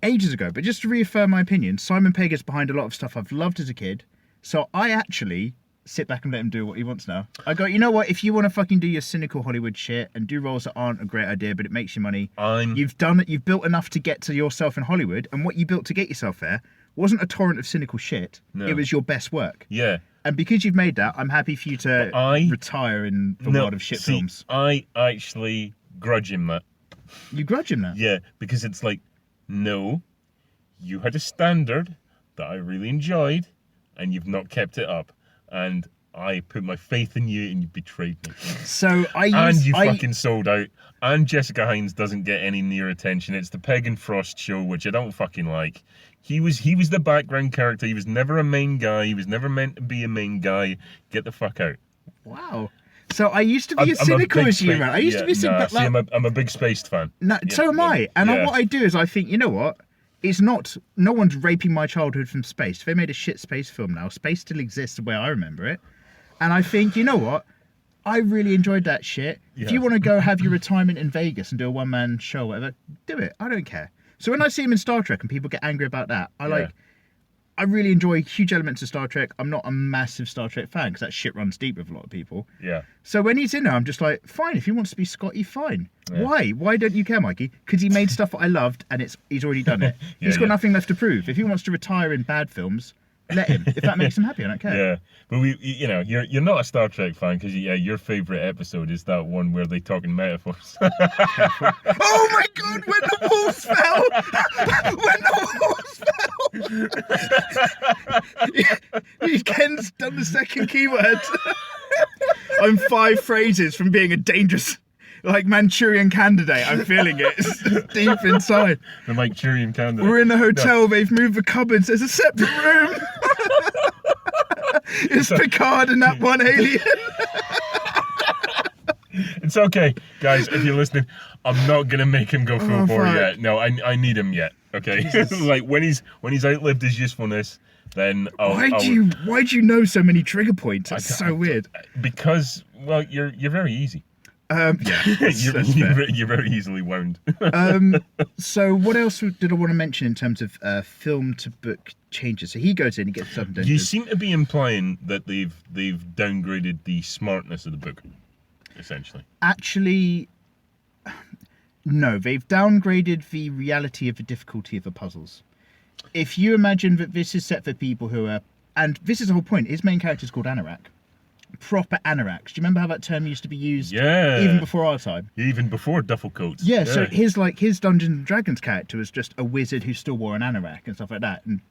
Speaker 1: ages ago, but just to reaffirm my opinion, Simon Pegg is behind a lot of stuff I've loved as a kid. So I actually sit back and let him do what he wants now. I go, you know what? If you want to fucking do your cynical Hollywood shit and do roles that aren't a great idea, but it makes you money, you've done it. You've built enough to get to yourself in Hollywood, and what you built to get yourself there wasn't a torrent of cynical shit. No. It was your best work.
Speaker 2: Yeah.
Speaker 1: And because you've made that, I'm happy for you to retire in the world of shit films.
Speaker 2: I actually grudge him that.
Speaker 1: You grudge him that?
Speaker 2: Yeah, because it's like, no, you had a standard that I really enjoyed, and you've not kept it up. And I put my faith in you and you betrayed me.
Speaker 1: So
Speaker 2: fucking sold out. And Jessica Hines doesn't get any near attention. It's the Peg and Frost show, which I don't fucking like. He was the background character. He was never a main guy. He was never meant to be a main guy. Get the fuck out.
Speaker 1: Wow. So I used to be as cynical as you, man. I used to be cynical.
Speaker 2: See, I'm a big Spaced fan.
Speaker 1: No, so am I. And what I do is I think, you know what? It's not. No one's raping my childhood from Space. If they made a shit space film now, Space still exists the way I remember it. And I think, you know what? I really enjoyed that shit. Yeah. If you want to go have your retirement in Vegas and do a one-man show, whatever, do it. I don't care. So when I see him in Star Trek and people get angry about that, I really enjoy huge elements of Star Trek. I'm not a massive Star Trek fan because that shit runs deep with a lot of people.
Speaker 2: Yeah.
Speaker 1: So when he's in there, I'm just like, fine. If he wants to be Scotty, fine. Yeah. Why? Why don't you care, Mikey? Because he made stuff that I loved and he's already done it. He's got nothing left to prove. If he wants to retire in bad films, let him. If that makes him happy, I don't care.
Speaker 2: Yeah, but you're not a Star Trek fan because your favorite episode is that one where they talk in metaphors.
Speaker 1: Oh my God! When the walls fell, Ken's done the second keyword. I'm 5 phrases from being a dangerous, Manchurian candidate. I'm feeling it. It's deep inside.
Speaker 2: The Manchurian candidate.
Speaker 1: We're in a hotel. No. They've moved the cupboards. There's a separate room. It's Picard and that one alien.
Speaker 2: It's okay, guys. If you're listening, I'm not gonna make him go full bore yet. No, I need him yet. Okay. when he's outlived his usefulness, then
Speaker 1: why'd you know so many trigger points? It's so weird.
Speaker 2: Because you're very easy. You're very easily wound.
Speaker 1: So what else did I want to mention in terms of film to book changes? So he goes in, he gets something done.
Speaker 2: You seem to be implying that they've downgraded the smartness of the book, essentially.
Speaker 1: Actually, no. They've downgraded the reality of the difficulty of the puzzles. If you imagine that this is set for people who are, and this is the whole point. His main character is called Anorak. Proper anoraks. Do you remember how that term used to be used?
Speaker 2: Yeah.
Speaker 1: Even before our time.
Speaker 2: Even before duffel coats.
Speaker 1: Yeah. So his Dungeons and Dragons character was just a wizard who still wore an anorak and stuff like that, and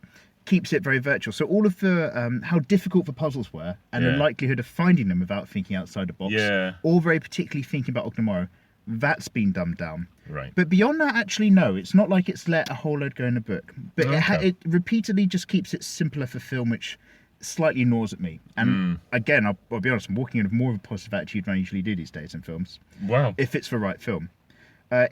Speaker 1: keeps it very virtual. So all of the how difficult the puzzles were, and the likelihood of finding them without thinking outside the box.
Speaker 2: Yeah.
Speaker 1: All very particularly thinking about Ognomoro. That's been dumbed down.
Speaker 2: Right.
Speaker 1: But beyond that, actually, no. It's not like it's let a whole load go in a book. But it repeatedly just keeps it simpler for film, which slightly gnaws at me. And again, I'll be honest, I'm walking in with more of a positive attitude than I usually do these days in films.
Speaker 2: Wow.
Speaker 1: If it's the right film.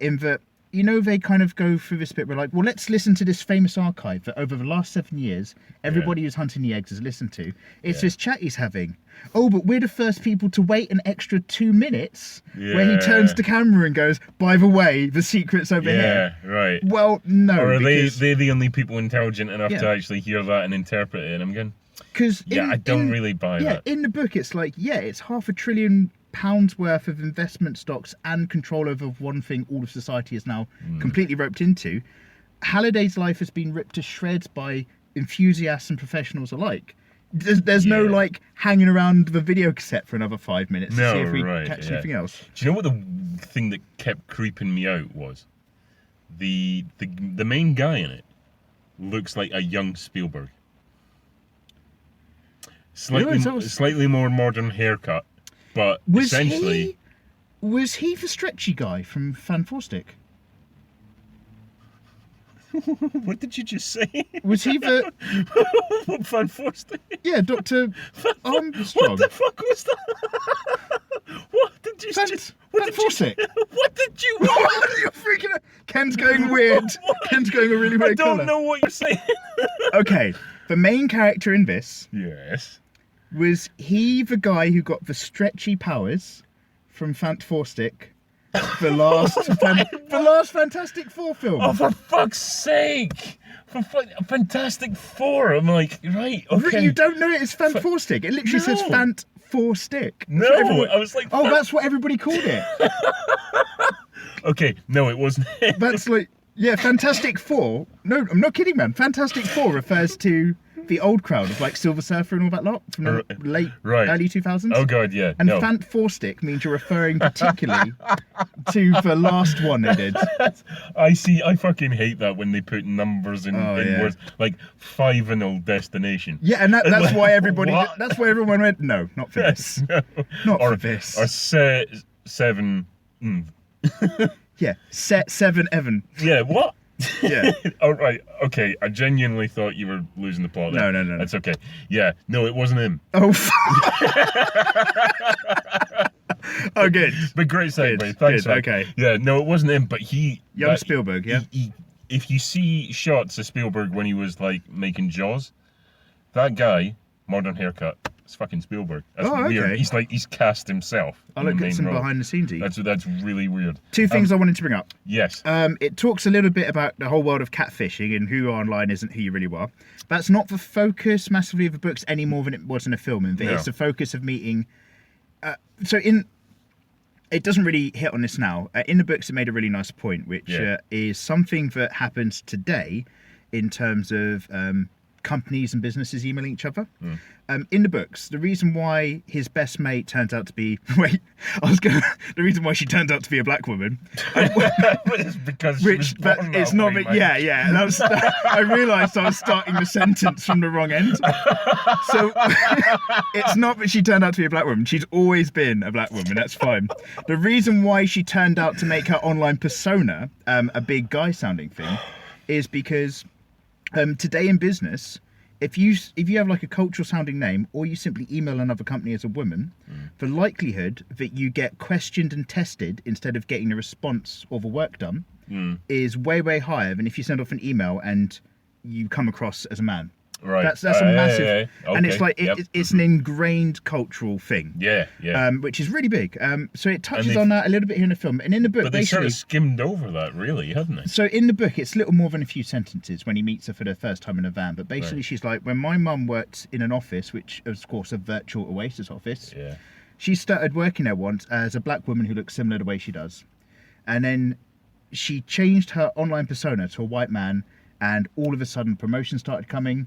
Speaker 1: In that, they kind of go through this bit where well, let's listen to this famous archive that over the last 7 years, everybody who's hunting the eggs has listened to. It's this chat he's having. Oh, but we're the first people to wait an extra 2 minutes where he turns to camera and goes, by the way, the secret's over here.
Speaker 2: Yeah, right.
Speaker 1: Well, no.
Speaker 2: Or are they the only people intelligent enough to actually hear that and interpret it? And I'm going, I don't really buy that.
Speaker 1: In the book, it's it's £500 billion worth of investment stocks and control over one thing all of society is now completely roped into. Halliday's life has been ripped to shreds by enthusiasts and professionals alike. There's no hanging around the video cassette for another 5 minutes to see if we catch anything else.
Speaker 2: Do you know what the thing that kept creeping me out was? The main guy in it looks like a young Spielberg. Slightly more modern haircut, but essentially...
Speaker 1: Was he the stretchy guy from Fan Stick?
Speaker 2: What did you just say?
Speaker 1: Was he the...
Speaker 2: What Fan Stick?
Speaker 1: Yeah, Dr. Armstrong.
Speaker 2: What the fuck was that? What did you just... What did you want?
Speaker 1: You're freaking out. Ken's going weird. Ken's going a really weird colour.
Speaker 2: I don't know what you're saying.
Speaker 1: Okay, the main character in this...
Speaker 2: Yes.
Speaker 1: Was he the guy who got the stretchy powers from Stick? The last Fantastic Four film.
Speaker 2: Oh, for fuck's sake! For Fantastic Four. I'm like, right, okay.
Speaker 1: You don't know it as Stick. It literally says Stick.
Speaker 2: No, I was like...
Speaker 1: Oh, that's what everybody called it.
Speaker 2: Okay, no, it wasn't.
Speaker 1: That's Fantastic Four. No, I'm not kidding, man. Fantastic Four refers to the old crowd of like Silver Surfer and all that lot from the early 2000s.
Speaker 2: Oh god, yeah.
Speaker 1: And Fant Four-Stick means you're referring particularly to the last one they did.
Speaker 2: I fucking hate that when they put numbers in words like final destination.
Speaker 1: Yeah, and that's why everybody. That's why everyone went. No, not for this. Not for this.
Speaker 2: Or seven.
Speaker 1: Yeah, set 7 Evan.
Speaker 2: Yeah, what?
Speaker 1: Yeah.
Speaker 2: All right. Okay. I genuinely thought you were losing the plot there.
Speaker 1: No.
Speaker 2: That's okay. Yeah. No, it wasn't him.
Speaker 1: Oh. Oh, good.
Speaker 2: But great segue. Thanks.
Speaker 1: Good. Okay.
Speaker 2: Yeah. No, it wasn't him. But
Speaker 1: young Spielberg. Yeah.
Speaker 2: If you see shots of Spielberg when he was like making Jaws, that guy, modern haircut. It's fucking Spielberg. That's weird. He's cast himself.
Speaker 1: I'll look at some behind the scenes.
Speaker 2: That's really weird.
Speaker 1: Two things I wanted to bring up.
Speaker 2: Yes.
Speaker 1: It talks a little bit about the whole world of catfishing and who online isn't who you really are. That's not the focus massively of the books any more than it was in a film. It's the focus of meeting. It doesn't really hit on this now. In the books, it made a really nice point, which is something that happens today in terms of companies and businesses emailing each other. In the books, the reason why his best mate turns out to be the reason why she turns out to be a black woman
Speaker 2: it's because
Speaker 1: it's not that I realised I was starting the sentence from the wrong end. So it's not that she turned out to be a black woman. She's always been a black woman. That's fine. The reason why she turned out to make her online persona a big guy sounding thing is because today in business, if you have like a cultural sounding name or you simply email another company as a woman, the likelihood that you get questioned and tested instead of getting a response or the work done is way, way higher than if you send off an email and you come across as a man.
Speaker 2: Right.
Speaker 1: That's a massive,
Speaker 2: Okay.
Speaker 1: and it's like it's an ingrained cultural thing.
Speaker 2: Yeah.
Speaker 1: Which is really big. So it touches on that a little bit here in the film, and in the book,
Speaker 2: but they sort of skimmed over that, really, hadn't they?
Speaker 1: So in the book, it's little more than a few sentences when he meets her for the first time in a van. But basically, she's like, when my mum worked in an office, which of course a virtual Oasis office.
Speaker 2: Yeah.
Speaker 1: She started working there once as a black woman who looks similar the way she does, and then she changed her online persona to a white man, and all of a sudden, promotions started coming.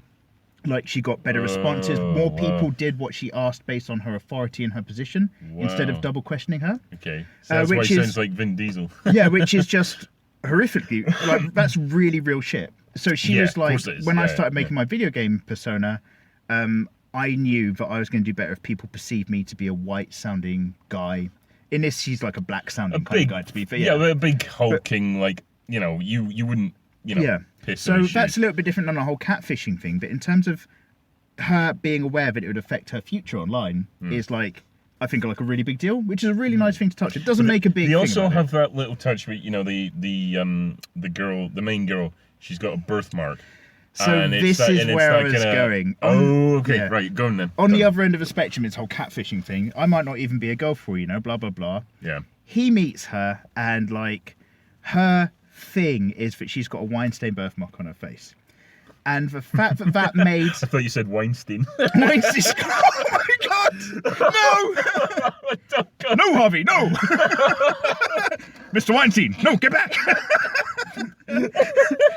Speaker 1: Like, she got better responses. More people did what she asked based on her authority and her position instead of double questioning her.
Speaker 2: Okay. So that's why it sounds like Vin Diesel.
Speaker 1: Yeah, which is just horrifically, like, that's really real shit. So she was like, when I started making my video game persona, I knew that I was going to do better if people perceived me to be a white sounding guy. In this, she's like a black sounding kind of guy, to be fair.
Speaker 2: Yeah, a big hulking, you wouldn't, piss
Speaker 1: so that's a little bit different than the whole catfishing thing, but in terms of her being aware that it would affect her future online is like, I think, like a really big deal, which is a really nice thing to touch. It doesn't make a big thing.
Speaker 2: They also have that little touch with, the girl, the main girl, she's got a birthmark.
Speaker 1: So this is where I was going.
Speaker 2: Oh, okay, right, go on then.
Speaker 1: On the other end of the spectrum, this whole catfishing thing, I might not even be a girl for, blah, blah, blah.
Speaker 2: Yeah.
Speaker 1: He meets her, and like, her thing is that she's got a Weinstein birthmark on her face, and the fact that made
Speaker 2: I thought you said Weinstein.
Speaker 1: Weinstein. Oh my god! No! No, Harvey, no! Mr. Weinstein, no, get back!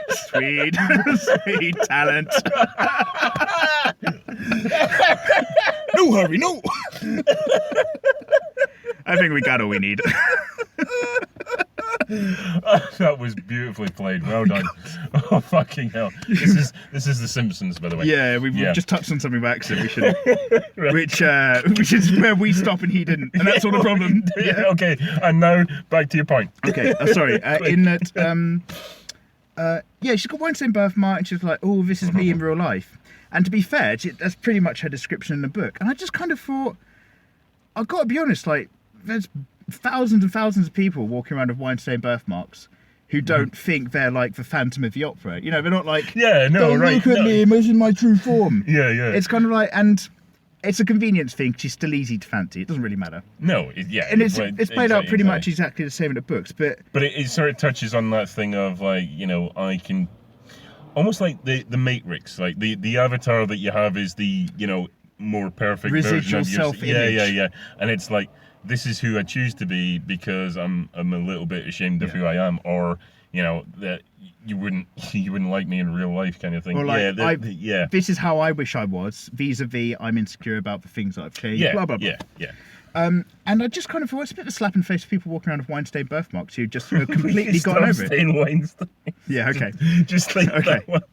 Speaker 1: Sweet talent. No, Harvey, no! I think we got all we need.
Speaker 2: That was beautifully played. Well done. Oh fucking hell! This is The Simpsons, by the way.
Speaker 1: Yeah, we've just touched on something by accident. We should, which is where we stop and he didn't, and that's all the problem.
Speaker 2: Yeah. Okay, and now back to your point.
Speaker 1: Okay. Sorry. In that, she's got Weinstein birthmark, and she's like, "Oh, this is me in real life." And to be fair, that's pretty much her description in the book. And I just kind of thought, I've got to be honest, like, there's thousands and thousands of people walking around with Weinstein birthmarks who don't think they're like the Phantom of the Opera. They're not like, don't look at me, I'm in my true form.
Speaker 2: Yeah.
Speaker 1: It's kind of like, and it's a convenience thing. She's still easy to fancy. It doesn't really matter.
Speaker 2: No,
Speaker 1: and it's played out pretty much exactly the same in the books, but
Speaker 2: it sort of touches on that thing of like, I can almost like the Matrix, like the avatar that you have is the more perfect
Speaker 1: residual
Speaker 2: version of
Speaker 1: self-image.
Speaker 2: Yeah, and it's like, this is who I choose to be because I'm a little bit ashamed of who I am, or that you wouldn't like me in real life kind of thing.
Speaker 1: Or like,
Speaker 2: yeah.
Speaker 1: This is how I wish I was, vis-a-vis I'm insecure about the things that I've changed,
Speaker 2: Yeah,
Speaker 1: blah, blah, blah.
Speaker 2: yeah.
Speaker 1: And I just kind of thought it's a bit of a slap in the face for people walking around with wine-stained birthmarks who just completely gotten over it.
Speaker 2: Weinstein.
Speaker 1: Yeah, okay.
Speaker 2: Just like
Speaker 1: Okay.
Speaker 2: that one.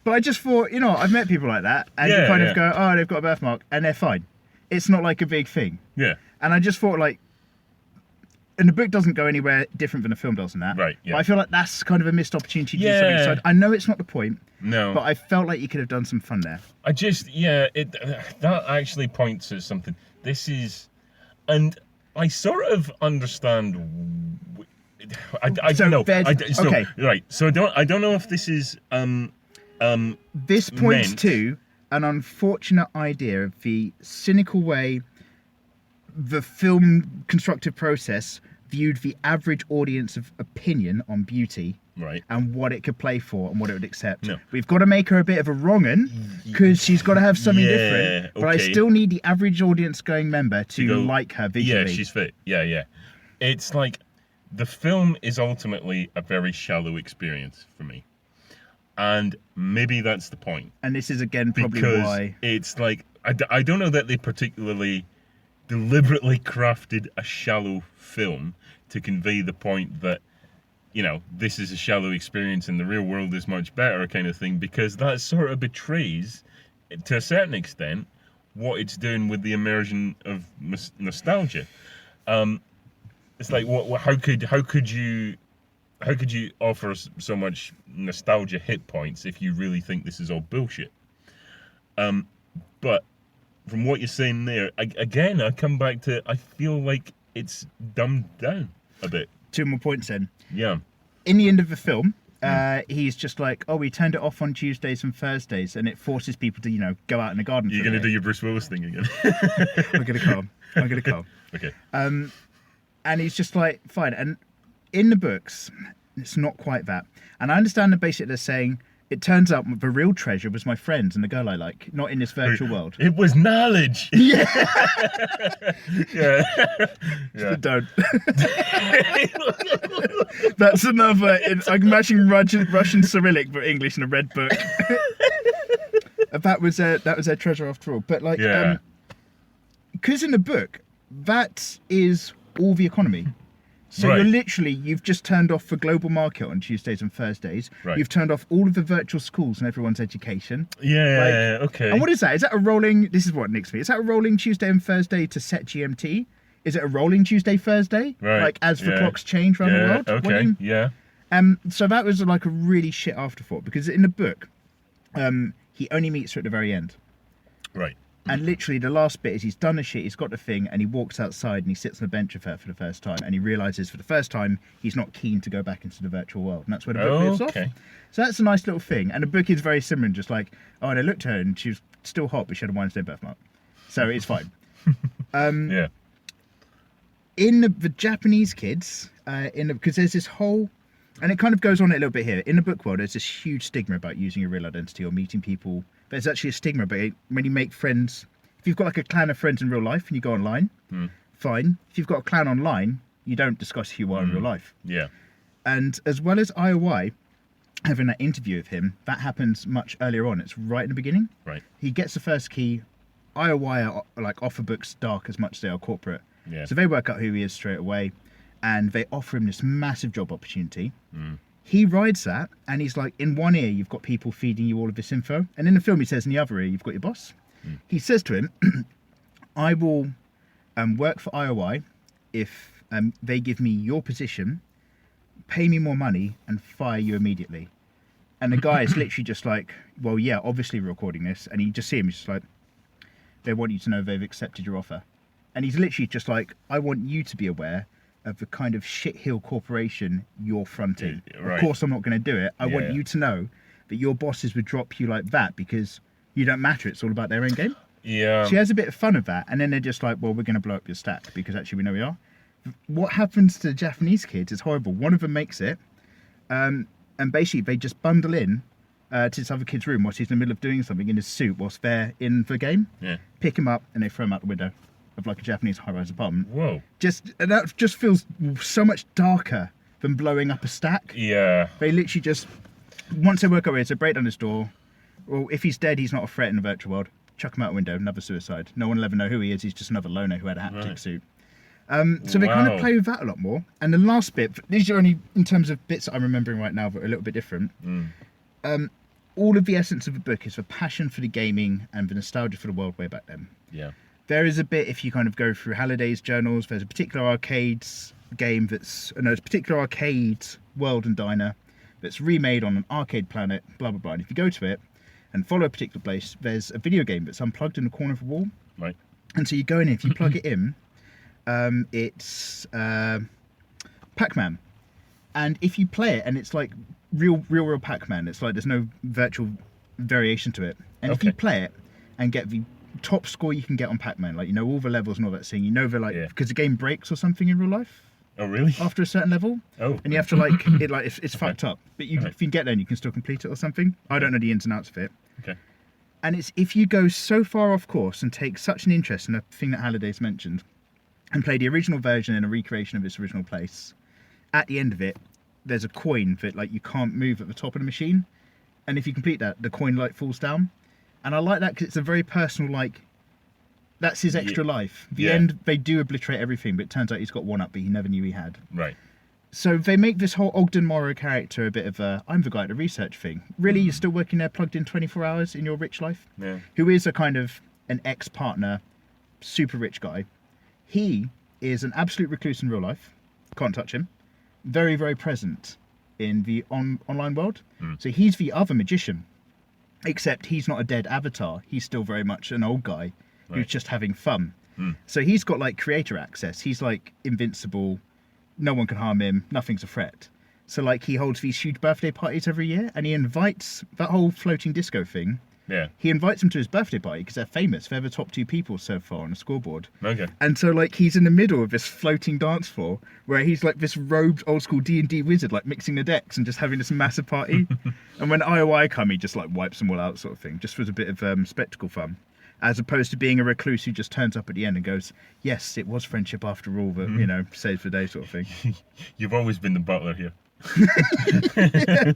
Speaker 1: But I just thought, I've met people like that, and you kind of go, oh, they've got a birthmark, and they're fine. It's not like a big thing.
Speaker 2: Yeah.
Speaker 1: And I just thought, like, and the book doesn't go anywhere different than the film does in that.
Speaker 2: Right, yeah.
Speaker 1: But I feel like that's kind of a missed opportunity to do something. So I know it's not the point.
Speaker 2: No.
Speaker 1: But I felt like you could have done some fun there.
Speaker 2: That actually points at something. And I sort of understand. I don't know.
Speaker 1: Okay.
Speaker 2: Right. So I don't know if this is
Speaker 1: This points to an unfortunate idea of the cynical way the film constructive process viewed the average audience of opinion on beauty,
Speaker 2: right,
Speaker 1: and what it could play for and what it would accept.
Speaker 2: No.
Speaker 1: We've got to make her a bit of a wrong'un because she's got to have something different. But I still need the average audience going member to like her visually.
Speaker 2: Yeah, she's fit. Yeah. It's like the film is ultimately a very shallow experience for me. And maybe that's the point.
Speaker 1: And this is again probably
Speaker 2: because
Speaker 1: why
Speaker 2: it's like I don't know that they particularly deliberately crafted a shallow film to convey the point that this is a shallow experience and the real world is much better kind of thing, because that sort of betrays to a certain extent what it's doing with the immersion of nostalgia. It's like how could you offer so much nostalgia hit points if you really think this is all bullshit? But from what you're saying there, again, I come back to, I feel like it's dumbed down a bit.
Speaker 1: 2 more points then.
Speaker 2: Yeah.
Speaker 1: In the end of the film, he's just like, oh, we turned it off on Tuesdays and Thursdays, and it forces people to, go out in the garden.
Speaker 2: You're going to do your Bruce Willis thing again.
Speaker 1: I'm going to calm.
Speaker 2: Okay.
Speaker 1: And he's just like, fine. And in the books, it's not quite that. And I understand that basically they're saying, it turns out the real treasure was my friends and the girl I like, not in this virtual world.
Speaker 2: It was knowledge.
Speaker 1: Yeah.
Speaker 2: Yeah.
Speaker 1: Don't. That's another. I'm matching Russian Cyrillic but English in a red book. That was their treasure after all. But because in the book, that is all the economy. So you've just turned off the global market on Tuesdays and Thursdays.
Speaker 2: Right.
Speaker 1: You've turned off all of the virtual schools and everyone's education.
Speaker 2: Yeah, okay.
Speaker 1: And what is that? Is that a rolling... This is what nicks me. Is that a rolling Tuesday and Thursday to set GMT? Is it a rolling Tuesday, Thursday?
Speaker 2: Right.
Speaker 1: Like as the clocks change around the world?
Speaker 2: Okay, yeah.
Speaker 1: So that was like a really shit afterthought, because in the book, he only meets her at the very end.
Speaker 2: Right.
Speaker 1: And literally the last bit is he's done the shit, he's got the thing, and he walks outside and he sits on the bench with her for the first time, and he realises for the first time he's not keen to go back into the virtual world, and that's where the book lives off. So that's a nice little thing, and the book is very similar, just like, and I looked at her and she was still hot, but she had a Wednesday birthmark, so it's fine.
Speaker 2: Yeah.
Speaker 1: In the Japanese kids, because there's this whole, and it kind of goes on a little bit here, in the book world there's this huge stigma about using your real identity or meeting people. There's actually a stigma about it when you make friends. If you've got like a clan of friends in real life and you go online, fine. If you've got a clan online, you don't discuss who you are in real life.
Speaker 2: Yeah.
Speaker 1: And as well as IOI having that interview with him, that happens much earlier on. It's right in the beginning.
Speaker 2: Right.
Speaker 1: He gets the first key. IOI are like offer books dark as much as they are corporate.
Speaker 2: Yeah.
Speaker 1: So they work out who he is straight away, and they offer him this massive job opportunity. He rides that, and he's like, in one ear, you've got people feeding you all of this info. And in the film, he says, in the other ear, you've got your boss. He says to him, I will work for IOI if they give me your position, pay me more money, and fire you immediately. And the guy is literally just like, well, yeah, obviously we're recording this. And you just see him, he's just like, they want you to know they've accepted your offer. And he's literally just like, I want you to be aware of the kind of shithill corporation you're fronting.
Speaker 2: Right.
Speaker 1: Of course I'm not going to do it. I want you to know that your bosses would drop you like that because you don't matter. It's all about their own game.
Speaker 2: Yeah.
Speaker 1: She has a bit of fun of that. And then they're just like, well, we're going to blow up your stack because actually we know we are. What happens to the Japanese kids is horrible. One of them makes it. And basically they just bundle in to this other kid's room whilst he's in the middle of doing something in his suit whilst they're in the game.
Speaker 2: Yeah.
Speaker 1: Pick him up and they throw him out the window of like a Japanese high-rise apartment.
Speaker 2: Whoa.
Speaker 1: And that just feels so much darker than blowing up a stack.
Speaker 2: Yeah.
Speaker 1: They literally just, once they work out where it's a break down his door, or if he's dead, he's not a threat in the virtual world. Chuck him out a window, another suicide. No one will ever know who he is. He's just another loner who had a haptic suit. So they kind of play with that a lot more. And the last bit, these are only in terms of bits that I'm remembering right now, but a little bit different. All of the essence of the book is the passion for the gaming and the nostalgia for the world way back then.
Speaker 2: Yeah.
Speaker 1: There is a bit, if you kind of go through Halliday's journals, there's a particular arcades game that's, no, it's a particular arcade world and diner that's remade on an arcade planet, blah, blah, blah. And if you go to it and follow a particular place, there's a video game that's unplugged in the corner of the wall.
Speaker 2: Right.
Speaker 1: And so you go in, if you plug it in, it's Pac-Man. And if you play it, and it's like real Pac-Man, it's like there's no virtual variation to it. And if you play it and get the top score you can get on Pac-Man, like, you know, all the levels and all that thing, you know, they're like, because the game breaks or something in real life.
Speaker 2: Oh, really?
Speaker 1: After a certain level. Oh. And you have to like, it's fucked up. But you, if you get there and you can still complete it or something. I don't know the ins and outs of it.
Speaker 2: Okay.
Speaker 1: And it's, if you go so far off course and take such an interest in a thing that Halliday's mentioned and play the original version in a recreation of its original place, at the end of it, there's a coin that like you can't move at the top of the machine. And if you complete that, the coin like falls down. And I like that because it's a very personal, like, that's his extra life. The end, they do obliterate everything, but it turns out he's got one up that he never knew he had.
Speaker 2: Right.
Speaker 1: So they make this whole Ogden Morrow character a bit of a, I'm the guy at the research thing. Really, you're still working there plugged in 24 hours in your rich life?
Speaker 2: Yeah.
Speaker 1: Who is a kind of an ex-partner, super rich guy. He is an absolute recluse in real life. Can't touch him. Very, very present in the online world. So he's the other magician. Except he's not a dead avatar. He's still very much an old guy who's just having fun. So he's got like creator access. He's like invincible. No one can harm him. Nothing's a threat. So like he holds these huge birthday parties every year, and he invites that whole floating disco thing.
Speaker 2: Yeah.
Speaker 1: He invites them to his birthday party because they're famous. They're the top 2 people so far on the scoreboard.
Speaker 2: Okay.
Speaker 1: And so like he's in the middle of this floating dance floor where he's like this robed old school D&D wizard, like mixing the decks and just having this massive party. And when IOI come, he just like wipes them all out, sort of thing, just for a bit of spectacle fun, as opposed to being a recluse who just turns up at the end and goes, yes, it was friendship after all, but you know, saves the day, sort of thing.
Speaker 2: You've always been the butler here. Do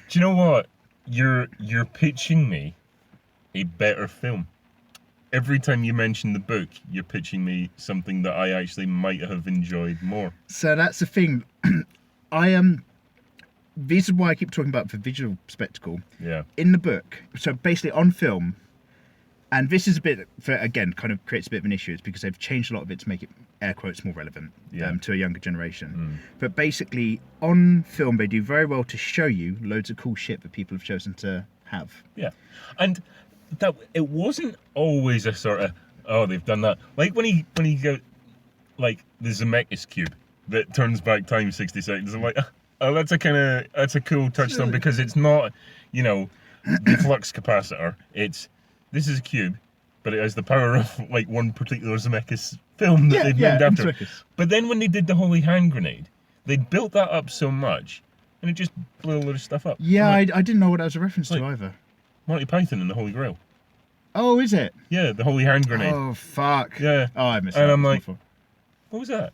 Speaker 2: you know what? You're pitching me a better film. Every time you mention the book, you're pitching me something that I actually might have enjoyed more. So
Speaker 1: that's the thing. This is why I keep talking about the visual spectacle.
Speaker 2: Yeah.
Speaker 1: In the book, so basically on film, and this is a bit, for, again, kind of creates a bit of an issue, it's because they've changed a lot of it to make it, air quotes, more relevant to a younger generation. But basically, on film, they do very well to show you loads of cool shit that people have chosen to have. Yeah. And that it wasn't always a sort of, oh, they've done that. Like when he go, like the Zemeckis cube that turns back time 60 seconds. I'm like, oh, that's a cool touchstone, because it's not, you know, the flux capacitor. This is a cube, but it has the power of like one particular Zemeckis film that they've named after. But then when they did the Holy Hand Grenade, they built that up so much, and it just blew a load of stuff up. Yeah, like, I didn't know what that was a reference to either. Monty Python and the Holy Grail. Oh, is it? Yeah, the Holy Hand Grenade. Oh, fuck. Yeah. Oh, I missed that. And I'm like, what was that?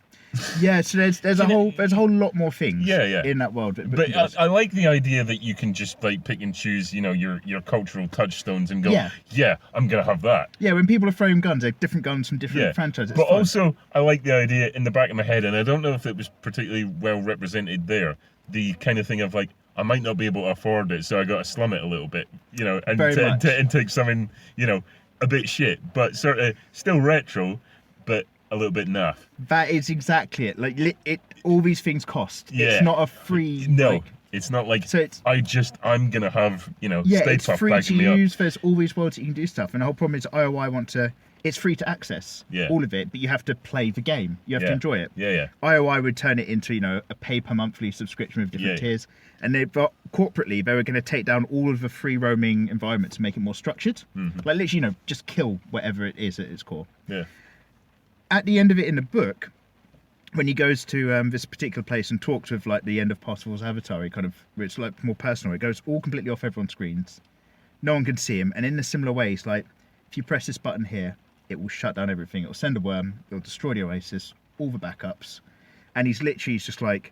Speaker 1: Yeah, so there's a whole lot more things in that world. But I like the idea that you can just like pick and choose, you know, your cultural touchstones and go, yeah, I'm gonna have that. Yeah, when people are throwing guns, they're different guns from different franchises. But also, I like the idea in the back of my head, and I don't know if it was particularly well represented there, the kind of thing of like, I might not be able to afford it, so I got to slum it a little bit, you know, and take something, you know, a bit shit, but sort of still retro, but a little bit naff. That is exactly it. Like all these things cost. Yeah. It's not a free. No, like, it's not like. So I'm gonna have, you know, Stay Puft backing me up. It's free to use. There's all these worlds that you can do stuff, and the whole problem is IOI it's free to access all of it, but you have to play the game. You have to enjoy it. Yeah. IOI would turn it into, you know, a pay-per-monthly subscription with different tiers, and corporately they were going to take down all of the free roaming environment to make it more structured. Like literally, you know, just kill whatever it is at its core. Yeah. At the end of it in the book, when he goes to this particular place and talks with like the end of Parsifal's avatar, it's like more personal. It goes all completely off everyone's screens. No one can see him. And in a similar way, it's like, if you press this button here, it will shut down everything. It'll send a worm. It'll destroy the Oasis, all the backups. And he's just like,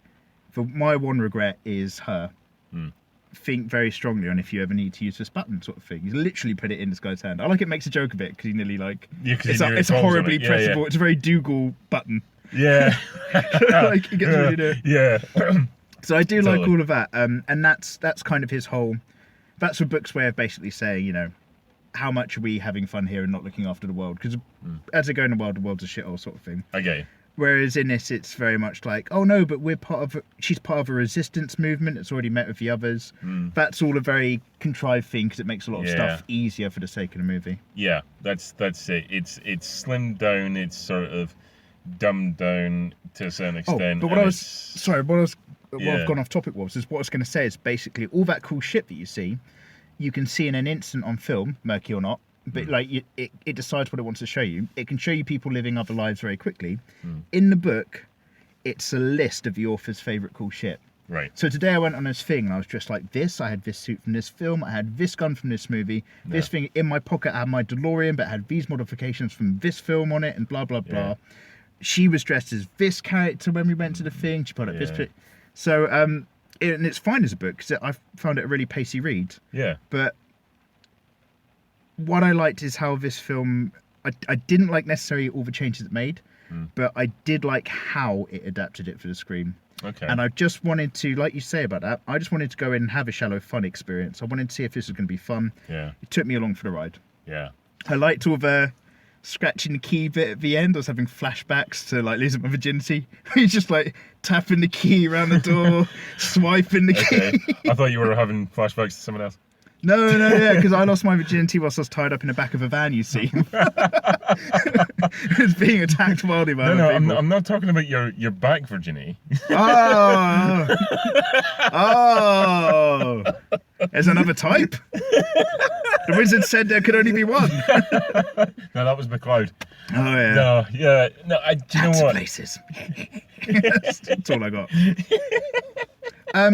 Speaker 1: my one regret is her.
Speaker 2: Hmm.
Speaker 1: Think very strongly on if you ever need to use this button, sort of thing. You literally put it in this guy's hand. I like it makes a joke of it because he nearly like it's horribly pressable. It's a very Dougal button.
Speaker 2: Yeah.
Speaker 1: Like he gets really near.
Speaker 2: Yeah.
Speaker 1: So I do like all of that, and that's kind of his whole. That's a book's way of basically saying, you know, how much are we having fun here and not looking after the world? Because as they go in the world's a shithole sort of thing.
Speaker 2: Okay.
Speaker 1: Whereas in this, it's very much like, oh no, but she's part of a resistance movement. It's already met with the others. That's all a very contrived thing because it makes a lot of stuff easier for the sake of the movie. Yeah,
Speaker 2: that's it. It's slimmed down. It's sort of dumbed down to a certain extent.
Speaker 1: But what I've gone off topic is what I was going to say is basically all that cool shit that you see, you can see in an instant on film, murky or not. But like it decides what it wants to show you. It can show you people living other lives very quickly. In the book, it's a list of the author's favourite cool shit.
Speaker 2: Right.
Speaker 1: So today I went on this thing and I was just like this. I had this suit from this film. I had this gun from this movie. This thing in my pocket. I had my DeLorean, but it had these modifications from this film on it and blah, blah, blah. She was dressed as this character when we went to the thing. She put up this. So, and it's fine as a book because I found it a really pacey read.
Speaker 2: Yeah.
Speaker 1: But what I liked is how this film, I didn't like necessarily all the changes it made, but I did like how it adapted it for the screen.
Speaker 2: Okay.
Speaker 1: And I just wanted to, like you say about that, I just wanted to go in and have a shallow fun experience. I wanted to see if this was going to be fun.
Speaker 2: Yeah.
Speaker 1: It took me along for the ride.
Speaker 2: Yeah.
Speaker 1: I liked all the scratching the key bit at the end. I was having flashbacks to like losing my virginity. He's just like tapping the key around the door, swiping the key.
Speaker 2: I thought you were having flashbacks to someone else.
Speaker 1: No, because I lost my virginity whilst I was tied up in the back of a van, you see. It was being attacked wildly by other people.
Speaker 2: I'm not talking about your back virginity.
Speaker 1: Oh! There's another type? The wizard said there could only be one.
Speaker 2: No, that was McLeod.
Speaker 1: Oh, yeah.
Speaker 2: No, do you know what?
Speaker 1: Places. That's all I got.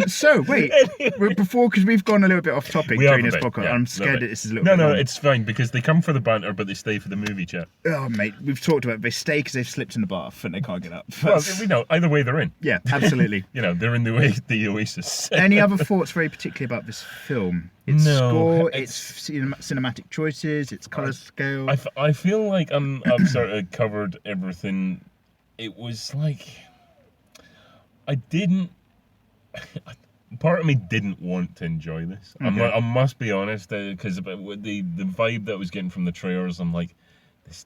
Speaker 1: So wait, because we've gone a little bit off topic during this podcast. I'm scared that this is a little bit long.
Speaker 2: It's fine because they come for the banter, but they stay for the movie chat.
Speaker 1: Oh mate, we've talked about it. They stay because they've slipped in the bath and they can't get up.
Speaker 2: Well, we know either way they're in.
Speaker 1: Yeah, absolutely.
Speaker 2: You know, they're in the Oasis.
Speaker 1: Any other thoughts very particularly about this film? Its score, its cinematic choices, its colour scale.
Speaker 2: I feel like I've sort of covered everything. It was like part of me didn't want to enjoy this. Okay. I must be honest, because the vibe that I was getting from the trailers, I'm like, this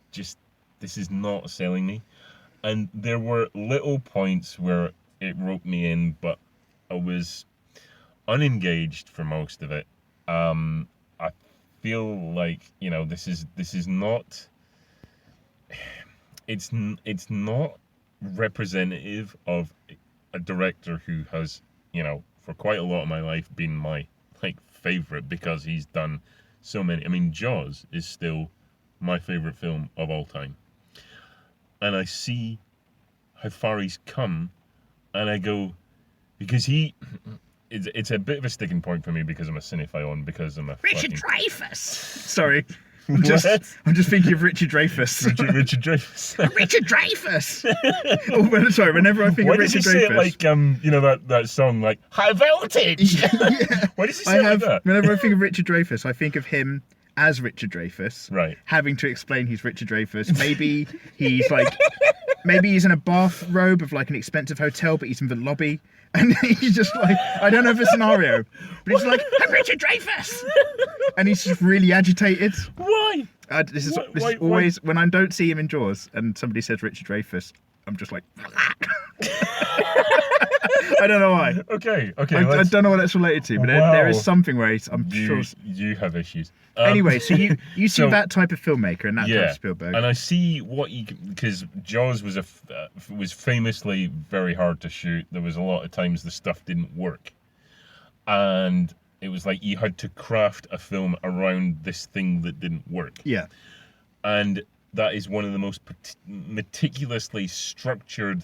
Speaker 2: is not selling me. And there were little points where it roped me in, but I was unengaged for most of it. I feel like, you know, this is not. It's not representative of a director who has, you know, for quite a lot of my life been my favorite because he's done so many. I mean, Jaws is still my favorite film of all time, and I see how far he's come, and I go, because it's a bit of a sticking point for me because I'm a cinephile and because I'm a
Speaker 1: Richard Dreyfuss. Sorry. I'm just thinking of Richard Dreyfuss.
Speaker 2: Richard Dreyfuss.
Speaker 1: Richard Dreyfuss. Sorry, whenever I think of Richard Dreyfuss.
Speaker 2: Why does he say it like you know that song like High Voltage?
Speaker 1: Yeah.
Speaker 2: Why does he say it like that?
Speaker 1: Whenever I think of Richard Dreyfuss, I think of him as Richard Dreyfuss.
Speaker 2: Right.
Speaker 1: Having to explain he's Richard Dreyfuss. Maybe he's in a bathrobe of like an expensive hotel, but he's in the lobby. And he's just like, I don't know the scenario, but he's like, I'm Richard Dreyfuss! And he's just really agitated.
Speaker 2: Why?
Speaker 1: This is always, when I don't see him in Jaws and somebody says Richard Dreyfuss, I'm just like, I don't know why.
Speaker 2: Okay.
Speaker 1: I don't know what that's related to, but there is something where I'm sure.
Speaker 2: You have issues.
Speaker 1: Anyway, so you see that type of filmmaker and that type of Spielberg.
Speaker 2: And I see because Jaws was famously very hard to shoot. There was a lot of times the stuff didn't work. And it was like you had to craft a film around this thing that didn't work.
Speaker 1: Yeah.
Speaker 2: And that is one of the most meticulously structured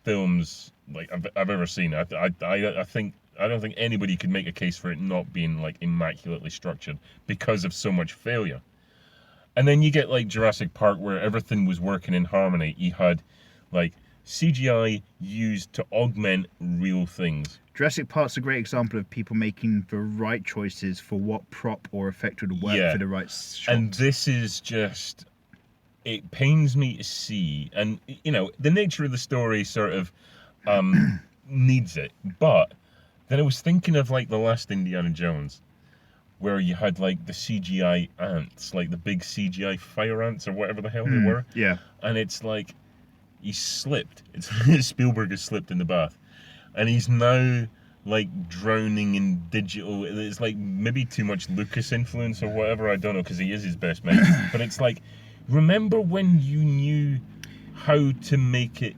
Speaker 2: films like I've ever seen. I don't think anybody could make a case for it not being like immaculately structured because of so much failure. And then you get like Jurassic Park where everything was working in harmony. You had like CGI used to augment real things.
Speaker 1: Jurassic Park's a great example of people making the right choices for what prop or effect would work for the right shot.
Speaker 2: And this is just, it pains me to see, and you know, the nature of the story sort of needs it. But then I was thinking of like the last Indiana Jones, where you had like the CGI ants, like the big CGI fire ants or whatever the hell they were.
Speaker 1: Yeah.
Speaker 2: And it's like, he slipped. Spielberg has slipped in the bath. And he's now like drowning in digital. It's like maybe too much Lucas influence or whatever. I don't know, because he is his best mate. But it's like, remember when you knew how to make it?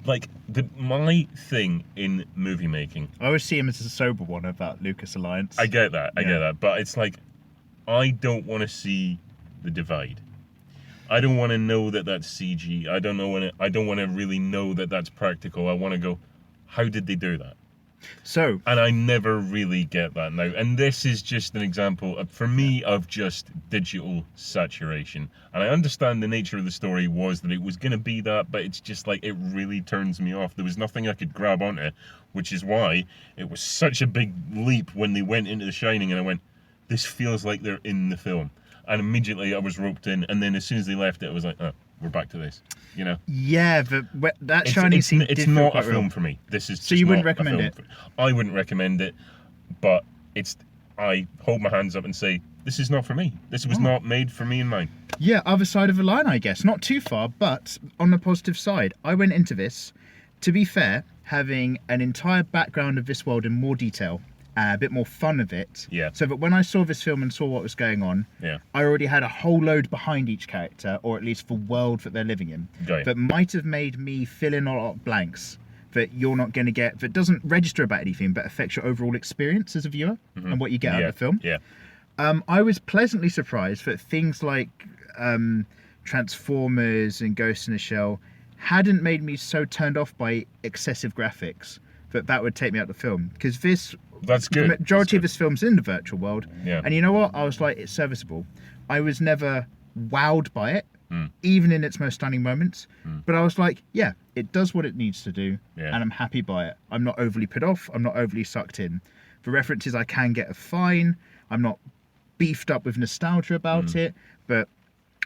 Speaker 2: Like, my thing in movie making,
Speaker 1: I always see him as a sober one of that Lucas Alliance.
Speaker 2: I get that, but it's like, I don't want to see the divide. I don't want to know that that's CG. I don't want to really know that that's practical. I want to go, how did they do that?
Speaker 1: So,
Speaker 2: and I never really get that now. And this is just an example, for me, of just digital saturation. And I understand the nature of the story was that it was going to be that, but it's just like, it really turns me off. There was nothing I could grab onto, which is why it was such a big leap when they went into The Shining, and I went, this feels like they're in the film. And immediately I was roped in, and then as soon as they left it, I was like, oh, we're back to this, you know?
Speaker 1: Yeah, but that Shining scene
Speaker 2: it's
Speaker 1: did
Speaker 2: not
Speaker 1: feel
Speaker 2: a
Speaker 1: quite
Speaker 2: film
Speaker 1: real.
Speaker 2: for me. This is
Speaker 1: so you wouldn't recommend it?
Speaker 2: I wouldn't recommend it, but I hold my hands up and say, this is not for me. This was not made for me and mine.
Speaker 1: Yeah, other side of the line, I guess. Not too far, but on the positive side, I went into this, to be fair, having an entire background of this world in more detail, a bit more fun of it.
Speaker 2: Yeah.
Speaker 1: So that when I saw this film and saw what was going on, I already had a whole load behind each character, or at least the world that they're living in, that might have made me fill in a lot of blanks that you're not going to get, that doesn't register about anything, but affects your overall experience as a viewer and what you get out of the film.
Speaker 2: Yeah.
Speaker 1: I was pleasantly surprised that things like Transformers and Ghost in the Shell hadn't made me so turned off by excessive graphics that would take me out of the film. Because
Speaker 2: that's good.
Speaker 1: The majority of this film's in the virtual world.
Speaker 2: Yeah.
Speaker 1: And you know what? I was like, it's serviceable. I was never wowed by it, even in its most stunning moments. But I was like, yeah, it does what it needs to do, and I'm happy by it. I'm not overly put off. I'm not overly sucked in. The references I can get are fine. I'm not beefed up with nostalgia about it, but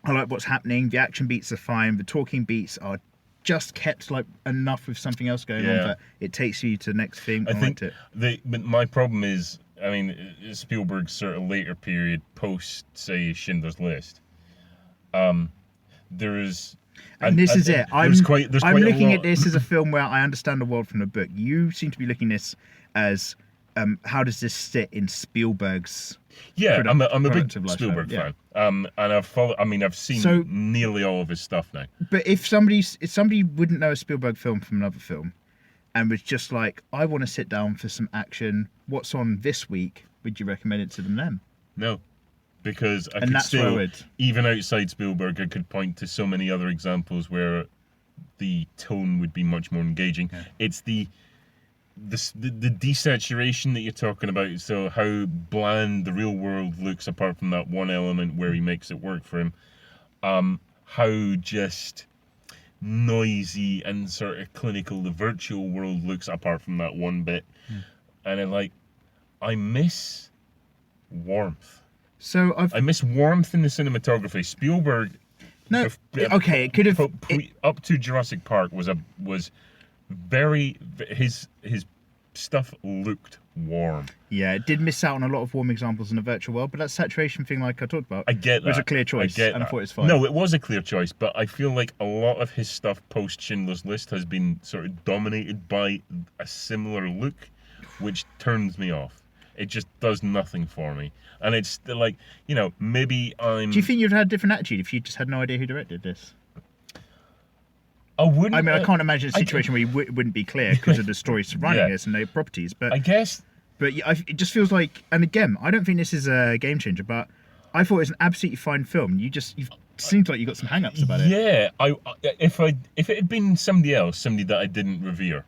Speaker 1: I like what's happening. The action beats are fine. The talking beats are just kept like enough with something else going on that it takes you to the next thing.
Speaker 2: I think but my problem is, I mean, Spielberg's sort of later period, post, say, Schindler's List. There is,
Speaker 1: and this is it. I'm
Speaker 2: quite
Speaker 1: looking at this as a film where I understand the world from the book. You seem to be looking at this as how does this sit in Spielberg's?
Speaker 2: Yeah, I'm a big Spielberg fan. And I've seen nearly all of his stuff now.
Speaker 1: But if somebody wouldn't know a Spielberg film from another film, and was just like, I want to sit down for some action, what's on this week? Would you recommend it to them then?
Speaker 2: No, because even outside Spielberg, I could point to so many other examples where the tone would be much more engaging. Yeah. It's the desaturation that you're talking about, so how bland the real world looks apart from that one element where he makes it work for him, how just noisy and sort of clinical the virtual world looks apart from that one bit, and I miss warmth.
Speaker 1: So
Speaker 2: I miss warmth in the cinematography. Spielberg,
Speaker 1: it could have
Speaker 2: up to Jurassic Park was very, his stuff looked warm.
Speaker 1: Yeah, it did miss out on a lot of warm examples in the virtual world, but that saturation thing, like I talked about,
Speaker 2: I get that.
Speaker 1: Was a clear choice. I thought it was fine.
Speaker 2: No, it was a clear choice, but I feel like a lot of his stuff post Schindler's List has been sort of dominated by a similar look, which turns me off. It just does nothing for me. And it's like, maybe I'm...
Speaker 1: Do you think you'd have had a different attitude if you just had no idea who directed this?
Speaker 2: I wouldn't.
Speaker 1: I mean, I can't imagine a situation where you wouldn't be clear because of the story surrounding this and their properties. But
Speaker 2: I guess.
Speaker 1: But it just feels like, and again, I don't think this is a game changer, but I thought it was an absolutely fine film. You seemed like you got some hang-ups about it.
Speaker 2: Yeah, if it had been somebody else, somebody that I didn't revere,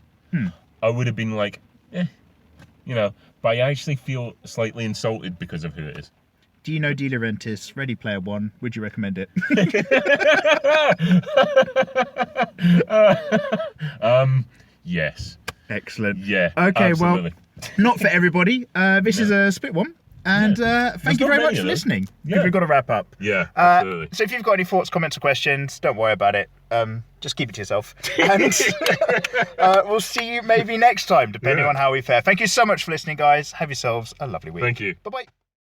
Speaker 2: I would have been like, but I actually feel slightly insulted because of who it is.
Speaker 1: Do you know De Laurentiis? Ready Player One. Would you recommend it?
Speaker 2: Yes.
Speaker 1: Excellent.
Speaker 2: Yeah.
Speaker 1: Okay,
Speaker 2: absolutely.
Speaker 1: well, not for everybody. This is a split one. And thank you very much for listening.
Speaker 2: Yeah.
Speaker 1: We've got to wrap up.
Speaker 2: Yeah, absolutely.
Speaker 1: So if you've got any thoughts, comments, or questions, don't worry about it. Just keep it to yourself. And we'll see you maybe next time, depending on how we fare. Thank you so much for listening, guys. Have yourselves a lovely week.
Speaker 2: Thank you.
Speaker 1: Bye-bye.